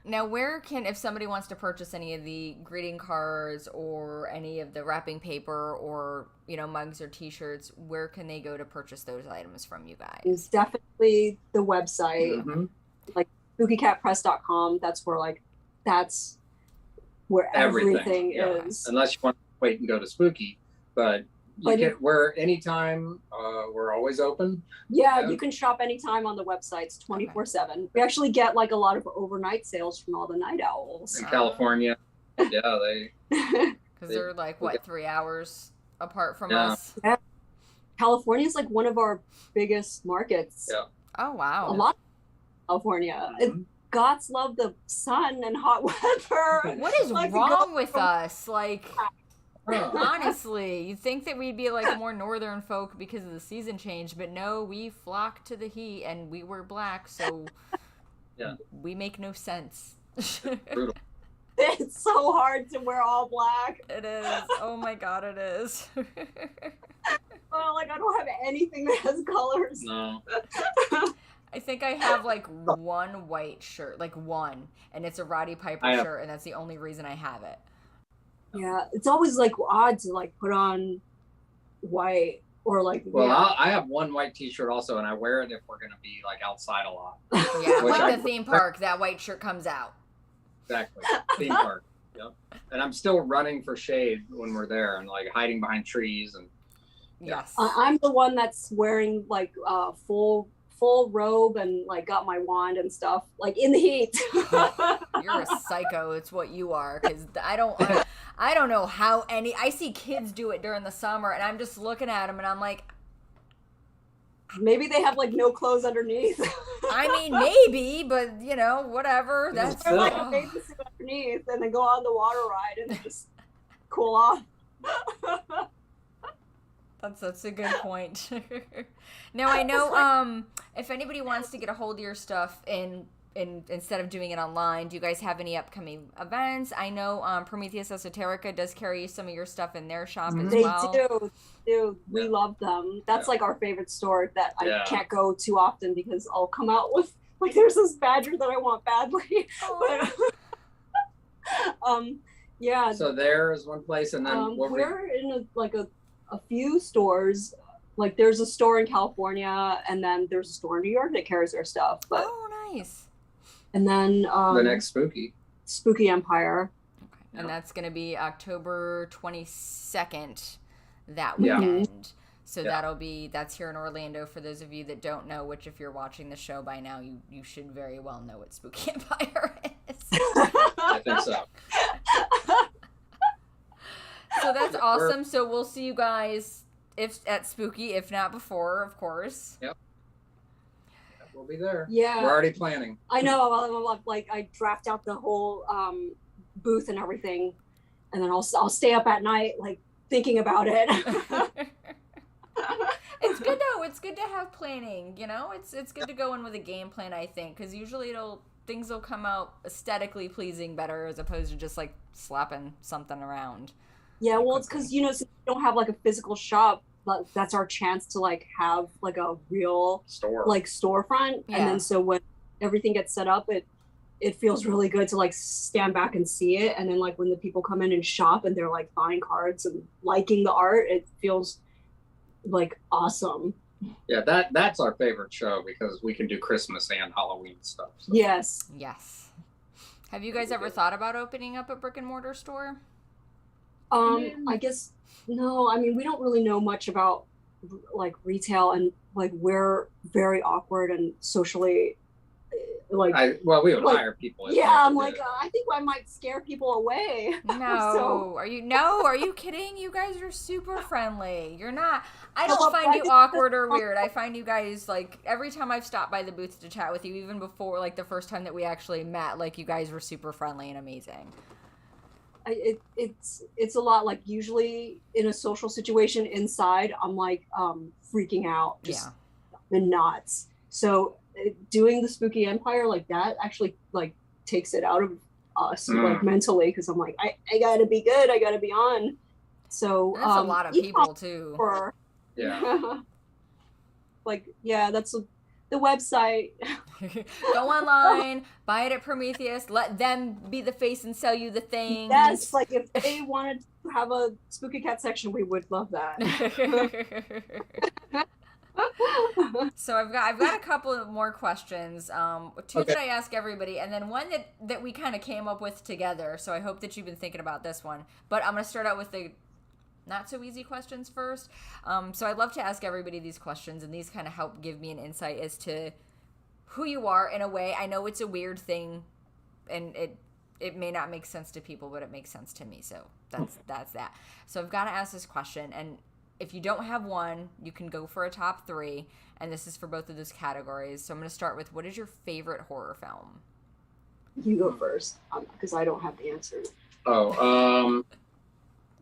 Speaker 1: Now, if somebody wants to purchase any of the greeting cards or any of the wrapping paper or, mugs or t-shirts, where can they go to purchase those items from you guys?
Speaker 2: It's definitely the website, like spookycatpress.com. That's where everything is.
Speaker 3: Unless you want to wait and go to Spooky, but we're anytime, we're always open.
Speaker 2: Yeah, you can shop anytime on the website. It's 24/7. We actually get like a lot of overnight sales from all the night owls
Speaker 3: in California. Yeah,
Speaker 1: because they're like 3 hours apart from us.
Speaker 2: Yeah. California is like one of our biggest markets.
Speaker 3: Yeah.
Speaker 1: Oh wow.
Speaker 2: A lot of California. Gods love the sun and hot weather.
Speaker 1: What is wrong with us? Like, honestly, you'd think that we'd be like more northern folk because of the season change, but no, we flock to the heat and we wear black, so we make no sense.
Speaker 3: Brutal.
Speaker 2: It's so hard to wear all black.
Speaker 1: It is. Oh my god, it is.
Speaker 2: Well, like I don't have anything that has colors.
Speaker 3: No.
Speaker 1: I think I have like one white shirt, like one, and it's a Roddy Piper shirt, and that's the only reason I have it.
Speaker 2: Yeah, it's always like odd to like put on white or like.
Speaker 3: Well, I have one white T-shirt also, and I wear it if we're gonna be like outside a lot.
Speaker 1: Yeah, like the theme park, that white shirt comes out.
Speaker 3: Exactly, theme park. Yep. And I'm still running for shade when we're there, and like hiding behind trees and.
Speaker 1: Yes.
Speaker 2: I'm the one that's wearing like full robe and like got my wand and stuff like in the heat.
Speaker 1: You're a psycho. It's what you are, because I don't know how I see kids do it during the summer, and I'm just looking at them and I'm like,
Speaker 2: maybe they have like no clothes underneath.
Speaker 1: I mean, maybe, but whatever. That's
Speaker 2: like a bathing suit underneath, and then go on the water ride and just cool off.
Speaker 1: That's a good point. Now I know if anybody wants to get a hold of your stuff and instead of doing it online, do you guys have any upcoming events? I know Prometheus Esoterica does carry some of your stuff in their shop as well.
Speaker 2: They do. We love them. That's like our favorite store that I can't go too often because I'll come out with like there's this badger that I want badly. But yeah.
Speaker 3: So there is one place, and then
Speaker 2: we're in a few stores. Like there's a store in California, and then there's a store in New York that carries our stuff. But
Speaker 1: nice.
Speaker 2: And then
Speaker 3: the next Spooky
Speaker 2: Empire.
Speaker 1: Okay. And that's going to be October 22nd that weekend. So that's here in Orlando. For those of you that don't know, which if you're watching the show by now, you should very well know what Spooky Empire is.
Speaker 3: I think so.
Speaker 1: So that's awesome. So we'll see you guys at Spooky, if not before, of course.
Speaker 3: Yep. We'll be there.
Speaker 2: Yeah.
Speaker 3: We're already planning.
Speaker 2: I know. Like I draft out the whole booth and everything, and then I'll stay up at night like thinking about it.
Speaker 1: It's good though. It's good to have planning. It's good to go in with a game plan. I think because usually things will come out aesthetically pleasing better as opposed to just like slapping something around.
Speaker 2: Yeah, well, it's because since we don't have like a physical shop, that's our chance to like have like a real storefront, and then so when everything gets set up, it feels really good to like stand back and see it, and then like when the people come in and shop and they're like buying cards and liking the art, it feels like awesome.
Speaker 3: Yeah, that's our favorite show because we can do Christmas and Halloween stuff. So.
Speaker 2: Yes.
Speaker 1: Have you guys ever thought about opening up a brick and mortar store?
Speaker 2: I guess no. I mean, we don't really know much about like retail, and like we're very awkward and socially Like,
Speaker 3: we would
Speaker 2: like,
Speaker 3: hire people. If
Speaker 2: yeah,
Speaker 3: they
Speaker 2: I'm
Speaker 3: did
Speaker 2: like,
Speaker 3: it.
Speaker 2: I think I might scare people away.
Speaker 1: No, are you kidding? You guys are super friendly. You're not. I
Speaker 2: No,
Speaker 1: don't
Speaker 2: but
Speaker 1: find you
Speaker 2: I think
Speaker 1: awkward or
Speaker 2: that's-
Speaker 1: weird. I find you guys, like, every time I've stopped by the booth to chat with you, even before, like, the first time that we actually met, like, you guys were super friendly and amazing.
Speaker 2: it's a lot. Like, usually in a social situation inside, I'm like freaking out, just the knots. So doing the Spooky Empire like that actually like takes it out of us like mentally, because I'm like, I gotta be good, I gotta be on. So
Speaker 1: And that's a lot of people too.
Speaker 3: Yeah.
Speaker 2: Like, yeah, that's the website.
Speaker 1: Go online, buy it at Prometheus, let them be the face and sell you the things.
Speaker 2: Yes, like if they wanted to have a Spooky Cat section, we would love that.
Speaker 1: So I've got a couple of more questions. Two that I ask everybody, and then one that we kind of came up with together. So I hope that you've been thinking about this one. But I'm going to start out with the not so easy questions first. So I love to ask everybody these questions, and these kind of help give me an insight as to who you are in a way. I know it's a weird thing, and it may not make sense to people, but it makes sense to me. So that's that. So I've got to ask this question, and if you don't have one, you can go for a top 3, and this is for both of those categories. So I'm going to start with, what is your favorite horror film?
Speaker 2: You go first, because I don't have the answer.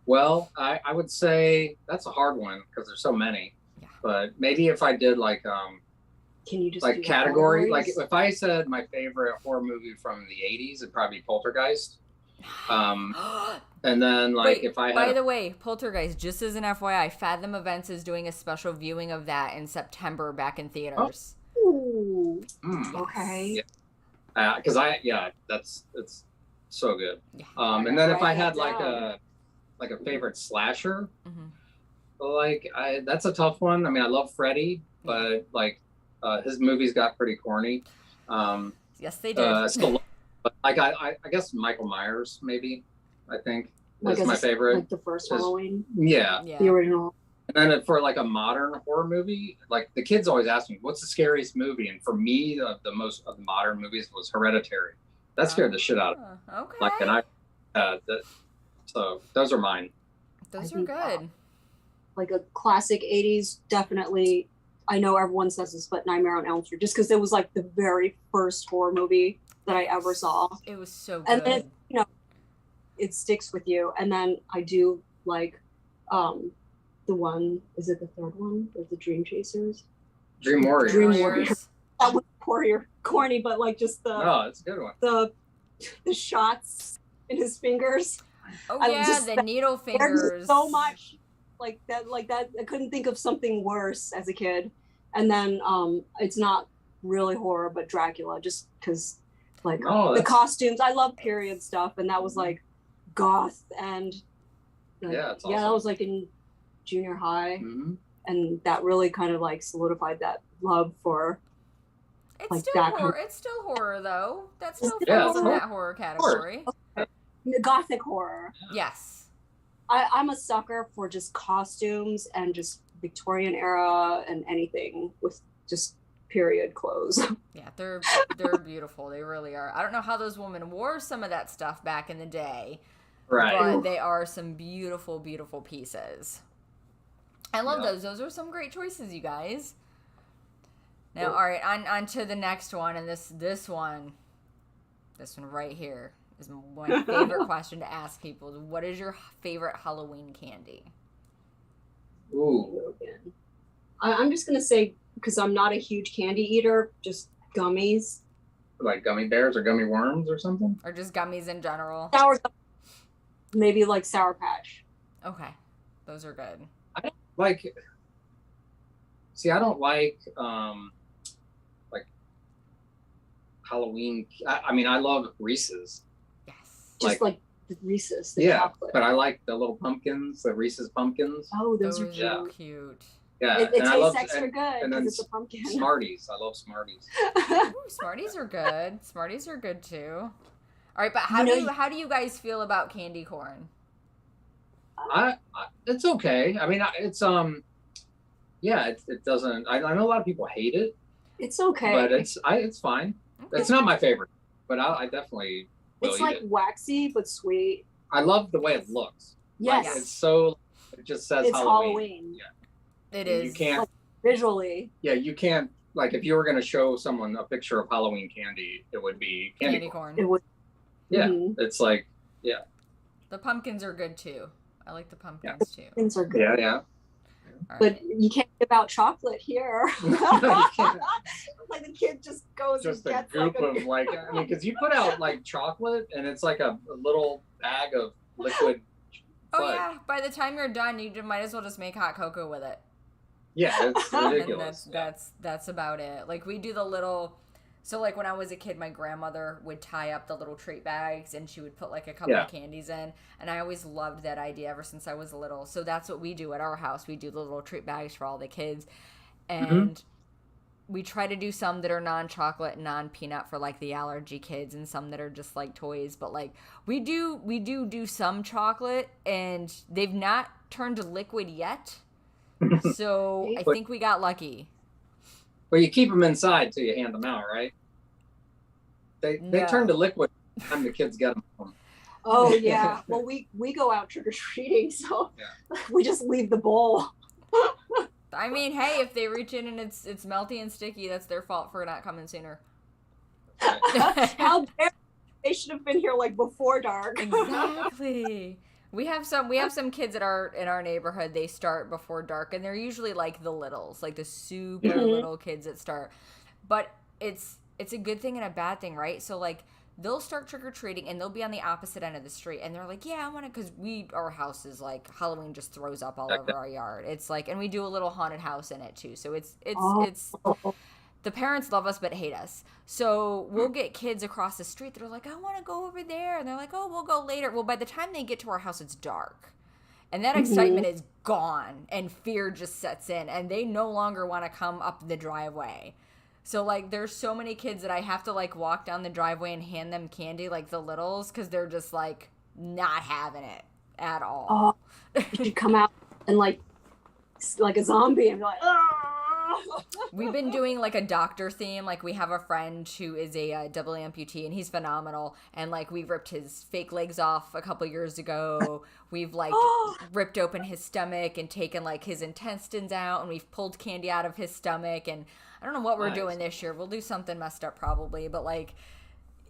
Speaker 3: Well, I would say that's a hard one because there's so many.
Speaker 1: Yeah.
Speaker 3: But maybe if I did like
Speaker 2: can you just
Speaker 3: like
Speaker 2: do
Speaker 3: category,
Speaker 2: categories?
Speaker 3: like if I said my favorite horror movie from the 80s, it'd probably be Poltergeist. And then like
Speaker 1: Wait,
Speaker 3: if I had
Speaker 1: by the way, Poltergeist, just as an FYI, Fathom Events is doing a special viewing of that in September back in theaters.
Speaker 2: Ooh. Okay.
Speaker 3: Yeah. Because it's so good.
Speaker 1: Yeah.
Speaker 3: And then if I had
Speaker 2: down.
Speaker 3: like a favorite slasher,
Speaker 1: Mm-hmm.
Speaker 3: that's a tough one. I mean, I love Freddy, but like his movies got pretty corny.
Speaker 1: Yes, they did.
Speaker 3: But like I guess Michael Myers maybe, I think,
Speaker 2: Like,
Speaker 3: is my favorite.
Speaker 2: Like the first Halloween,
Speaker 3: Yeah.
Speaker 2: the original.
Speaker 3: And then for like a modern horror movie, like the kids always ask me, what's the scariest movie? And for me, the most of the modern movies was Hereditary. That scared the shit out of me.
Speaker 1: Okay.
Speaker 3: Like, and so those are mine.
Speaker 1: Those are good.
Speaker 2: Like a classic 80s, definitely. I know everyone says this, but Nightmare on Elm Street, just because it was like the very first horror movie that I ever saw.
Speaker 1: It was so good.
Speaker 2: And then, it sticks with you. And then I do like the one, is it the third one? Or the Dream Chasers?
Speaker 3: Dream Warriors.
Speaker 2: Dream Warriors. That was corny, but like just
Speaker 3: it's a good one.
Speaker 2: The shots in his fingers.
Speaker 1: Oh yeah, the needle fingers.
Speaker 2: So much like that. I couldn't think of something worse as a kid. And then it's not really horror, but Dracula, just because like the costumes. I love period stuff, and that was like goth and
Speaker 3: awesome.
Speaker 2: That was like in junior high, and that really kind of like solidified that love for.
Speaker 1: It's still horror. It's still horror though. That's still falls in that horror category.
Speaker 2: The gothic horror.
Speaker 1: Yes.
Speaker 2: I'm a sucker for just costumes and just Victorian era and anything with just period clothes.
Speaker 1: Yeah, they're beautiful. They really are. I don't know how those women wore some of that stuff back in the day.
Speaker 3: Right.
Speaker 1: But they are some beautiful, beautiful pieces. I love those. Those are some great choices, you guys. Now, all right, on to the next one, and this one right here is my favorite question to ask people. What is your favorite Halloween candy?
Speaker 3: Ooh.
Speaker 2: I'm just gonna say, because I'm not a huge candy eater, just gummies.
Speaker 3: Like gummy bears or gummy worms or something?
Speaker 1: Or just gummies in general?
Speaker 2: Maybe like Sour Patch.
Speaker 1: Okay, those are good.
Speaker 3: I don't like Halloween. I mean, I love Reese's.
Speaker 1: Yes.
Speaker 2: Just like the Reese's, the chocolate.
Speaker 3: But I like the little pumpkins, the Reese's pumpkins.
Speaker 2: Oh, those are
Speaker 1: cute.
Speaker 2: Yeah, it tastes extra good because it's a pumpkin.
Speaker 3: Smarties, I love Smarties.
Speaker 1: Ooh, Smarties are good. Smarties are good too. All right, but how do you guys feel about candy corn?
Speaker 3: It's okay. I mean, it's it doesn't. I know a lot of people hate it.
Speaker 2: It's okay,
Speaker 3: but it's fine. It's not my favorite, but I definitely will
Speaker 2: It's
Speaker 3: eat
Speaker 2: like
Speaker 3: it.
Speaker 2: waxy but sweet.
Speaker 3: I love the way it looks.
Speaker 2: Yes.
Speaker 3: Like, it just says
Speaker 2: It's
Speaker 3: Halloween.
Speaker 2: Yeah.
Speaker 1: It is.
Speaker 3: You can't,
Speaker 2: like, visually.
Speaker 3: Yeah, you can't, like, if you were going to show someone a picture of Halloween candy, it would be candy corn.
Speaker 2: It would.
Speaker 3: Yeah,
Speaker 2: Mm-hmm.
Speaker 3: it's like, yeah.
Speaker 1: The pumpkins are good too. I like the pumpkins too.
Speaker 2: Pumpkins are good.
Speaker 3: Yeah.
Speaker 2: But you can't give out chocolate here. Like the kid just goes
Speaker 3: Just
Speaker 2: and
Speaker 3: a
Speaker 2: gets
Speaker 3: goop
Speaker 2: like
Speaker 3: of like, I mean, because you put out like chocolate and it's like a little bag of liquid.
Speaker 1: Oh
Speaker 3: fudge.
Speaker 1: yeah, by the time you're done, you might as well just make hot cocoa with it.
Speaker 3: Yeah, it's ridiculous.
Speaker 1: And that's about it. Like we do the little, so like when I was a kid, my grandmother would tie up the little treat bags and she would put like a couple of candies in, and I always loved that idea ever since I was little. So that's what we do at our house. We do the little treat bags for all the kids, and we try to do some that are non-chocolate, non-peanut for like the allergy kids, and some that are just like toys. But like we do some chocolate, and they've not turned to liquid yet. So I think we got lucky.
Speaker 3: Well, you keep them inside till you hand them out, right? They turn to liquid by the time the kids get them home.
Speaker 2: Oh yeah. Well, we go out trick or treating, so we just leave the bowl.
Speaker 1: I mean, hey, if they reach in and it's melty and sticky, that's their fault for not coming sooner.
Speaker 2: How dare they should have been here like before dark.
Speaker 1: Exactly. We have some kids in our neighborhood. They start before dark, and they're usually like the littles, like the super little kids that start. But it's a good thing and a bad thing, right? So like they'll start trick or treating, and they'll be on the opposite end of the street, and they're like, "Yeah, I want to," because our house is like Halloween just throws up all over our yard. It's like, and we do a little haunted house in it too. So it's the parents love us but hate us. So we'll get kids across the street that are like, I want to go over there. And they're like, oh, we'll go later. Well, by the time they get to our house, it's dark. And that excitement is gone. And fear just sets in. And they no longer want to come up the driveway. So, like, there's so many kids that I have to, like, walk down the driveway and hand them candy, like the littles, because they're just, like, not having it at all.
Speaker 2: Oh, you should come out and, like a zombie and be like, oh.
Speaker 1: We've been doing like a doctor theme. Like we have a friend who is a double amputee, and he's phenomenal. And like we ripped his fake legs off a couple years ago. We've like ripped open his stomach and taken like his intestines out, and we've pulled candy out of his stomach. And I don't know what we're doing this year. We'll do something messed up probably, but like,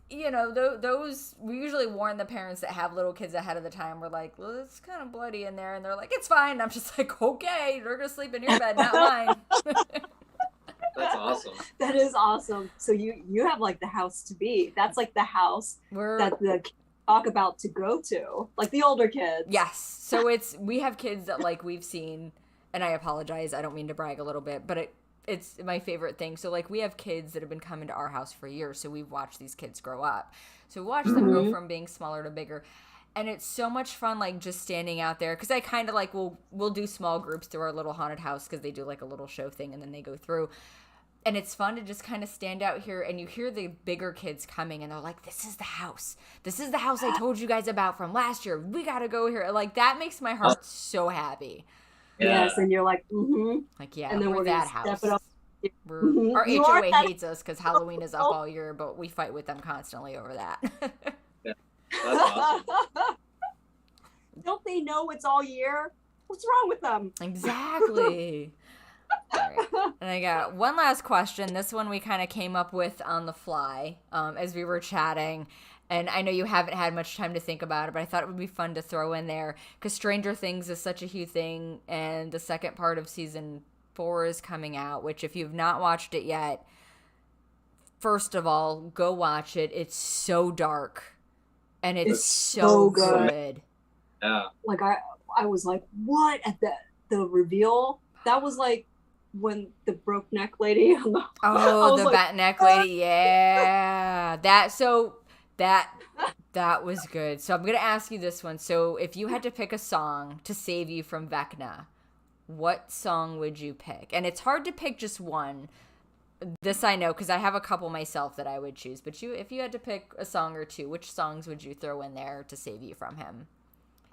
Speaker 1: you know, those we usually warn the parents that have little kids ahead of the time. We're like, well, it's kind of bloody in there, and they're like, it's fine. And I'm just like, okay, they're gonna sleep in your bed, not mine.
Speaker 3: That's awesome.
Speaker 2: That is awesome. So you have like the house to be. That's like the house that the kids talk about to go to, like the older kids.
Speaker 1: Yes. So we have kids that like we've seen, and I apologize, I don't mean to brag a little bit, but it's my favorite thing. So like we have kids that have been coming to our house for years, so we've watched these kids grow up. So we watch them go from being smaller to bigger. And it's so much fun, like, just standing out there. Because I kind of, like, we'll do small groups through our little haunted house because they do, like, a little show thing and then they go through. And it's fun to just kind of stand out here and you hear the bigger kids coming and they're like, this is the house. This is the house I told you guys about from last year. We got to go here. Like, that makes my heart so happy.
Speaker 2: Yeah. Yes, and you're like,
Speaker 1: Like, yeah,
Speaker 2: and then
Speaker 1: we're that
Speaker 2: step
Speaker 1: house.
Speaker 2: It up.
Speaker 1: Our HOA hates us because Halloween is up all year, but we fight with them constantly over that.
Speaker 3: Yeah, that's awesome.
Speaker 2: Don't they know it's all year? What's wrong with them?
Speaker 1: Exactly. All right. And I got one last question. This one we kind of came up with on the fly as we were chatting. And I know you haven't had much time to think about it, but I thought it would be fun to throw in there because Stranger Things is such a huge thing. And the second part of season 4 is coming out, which if you've not watched it yet, first of all, go watch it. It's so dark. And it's so good.
Speaker 3: Yeah.
Speaker 2: Like I was like, what at the reveal? That was like when the broke neck lady on the
Speaker 1: the like, bat neck lady, yeah. That was good. So I'm gonna ask you this one. So if you had to pick a song to save you from Vecna, what song would you pick? And it's hard to pick just one. This I know because I have a couple myself that I would choose. But if you had to pick a song or two, which songs would you throw in there to save you from him?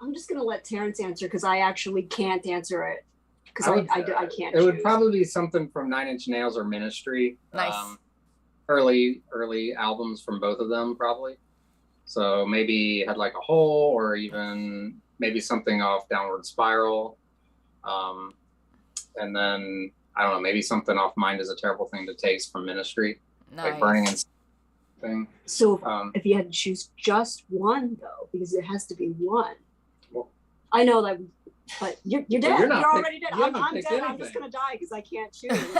Speaker 2: I'm just gonna let Terrence answer because I actually can't answer it because I can't.
Speaker 3: It would probably be something from 9 Inch Nails or Ministry.
Speaker 1: Nice.
Speaker 3: early albums from both of them probably. So maybe Had Like a Hole, or even maybe something off Downward Spiral. And then I don't know, maybe something off Mind Is a Terrible Thing to Taste from Ministry.
Speaker 1: Nice.
Speaker 3: Like Burning and thing.
Speaker 2: So if you had to choose just one though, because it has to be one.
Speaker 3: Well,
Speaker 2: I know that, but you're dead. You're already dead. I'm dead.
Speaker 3: anything.
Speaker 2: I'm just gonna die because I can't choose.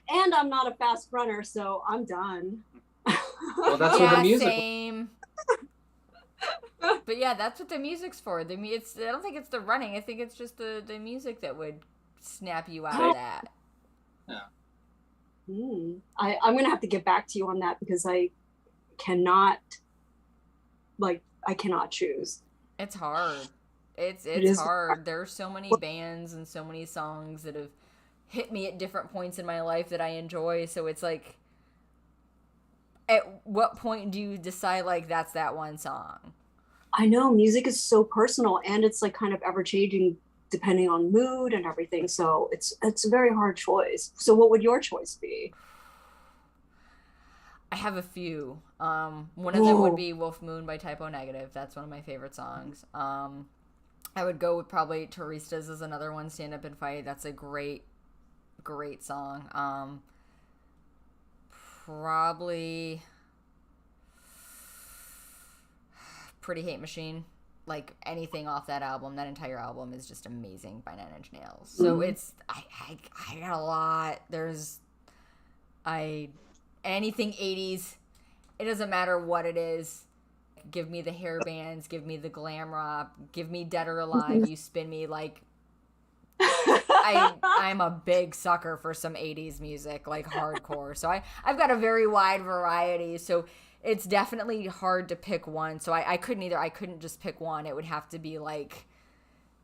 Speaker 2: And I'm not a fast runner, so I'm done.
Speaker 3: Well, that's what the music.
Speaker 1: Same. But yeah, that's what the music's for. I don't think it's the running. I think it's just the music that would snap you out of that.
Speaker 3: Yeah.
Speaker 2: I'm gonna have to get back to you on that because I cannot choose.
Speaker 1: It's hard. It's hard. There are so many bands and so many songs that have hit me at different points in my life that I enjoy. So it's like, at what point do you decide like that's that one song?
Speaker 2: I know music is so personal and it's like kind of ever changing depending on mood and everything. So it's a very hard choice. So what would your choice be?
Speaker 1: I have a few. One of them would be Wolf Moon by Typo Negative. That's one of my favorite songs. I would go with probably Turistas is another one, Stand Up and Fight. That's a great song. Probably Pretty Hate Machine. Like anything off that album, that entire album is just amazing by Nine Inch Nails. So it's I got a lot. There's anything 80s. It doesn't matter what it is. Give me the hair bands, give me the glam rock, give me Dead or Alive, You Spin Me. Like I'm a big sucker for some 80s music, like hardcore. So I've got a very wide variety. So it's definitely hard to pick one. So I couldn't just pick one. It would have to be like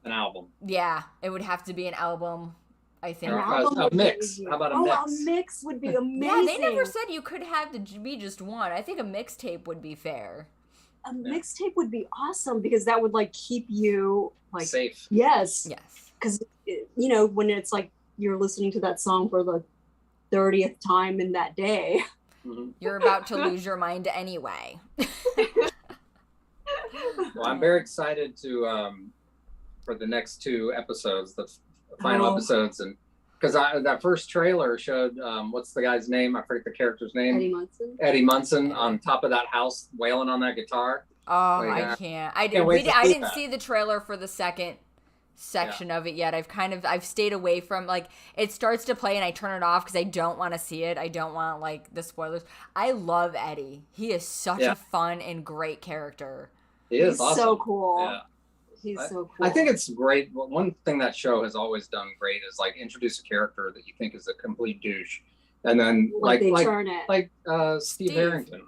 Speaker 3: an album.
Speaker 1: Yeah, it would have to be an album. I think
Speaker 3: a mix. How about a mix?
Speaker 2: A mix would be amazing.
Speaker 1: Yeah, they never said you could have to be just one. I think a mixtape would be fair.
Speaker 2: A mixtape would be awesome because that would like keep you like
Speaker 3: safe.
Speaker 2: Yes. Because when it's like you're listening to that song for the 30th time in that day,
Speaker 1: you're about to lose your mind anyway.
Speaker 3: Well, I'm very excited to for the next two episodes, the final episodes, and because that first trailer showed what's the guy's name? I forget the character's name. Eddie Munson on top of that house wailing on that guitar.
Speaker 1: Oh, I can't. I didn't see the trailer for the second section of it yet. I've stayed away from, like, it starts to play and I turn it off because I don't want to see it. I don't want like the spoilers. I love Eddie. He is such a fun and great character.
Speaker 3: He's awesome.
Speaker 2: So cool.
Speaker 3: Yeah.
Speaker 2: He's so cool.
Speaker 3: I think it's great. One thing that show has always done great is like introduce a character that you think is a complete douche, and then
Speaker 2: turn it.
Speaker 3: Like Steve Harrington.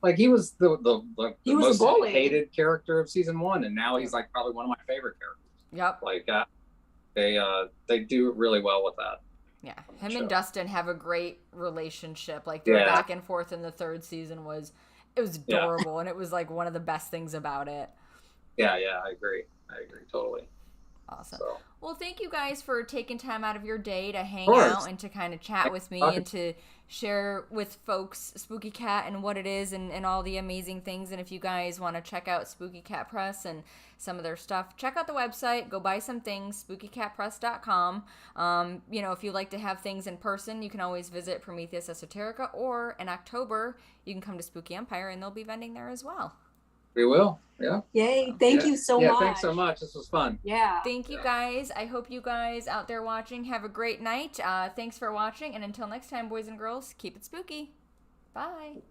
Speaker 3: Like he was the most hated character of season 1, and now he's like probably one of my favorite characters.
Speaker 1: Yep.
Speaker 3: Like they do really well with that.
Speaker 1: Yeah, him and Dustin have a great relationship. Like their back and forth in the third season was adorable, and it was like one of the best things about it.
Speaker 3: Yeah, I agree totally.
Speaker 1: Awesome. So. Well, thank you guys for taking time out of your day to hang out and to kind of chat with me and to share with folks Spooky Cat and what it is and all the amazing things. And if you guys want to check out Spooky Cat Press and some of their stuff, check out the website. Go buy some things, spookycatpress.com. If you like to have things in person, you can always visit Prometheus Esoterica, or in October, you can come to Spooky Empire and they'll be vending there as well.
Speaker 3: We will. Yeah.
Speaker 2: Yay. Thank you so much.
Speaker 3: Yeah, thanks so much. This was fun.
Speaker 2: Yeah.
Speaker 1: Thank you guys. I hope you guys out there watching have a great night. Thanks for watching. And until next time, boys and girls, keep it spooky. Bye.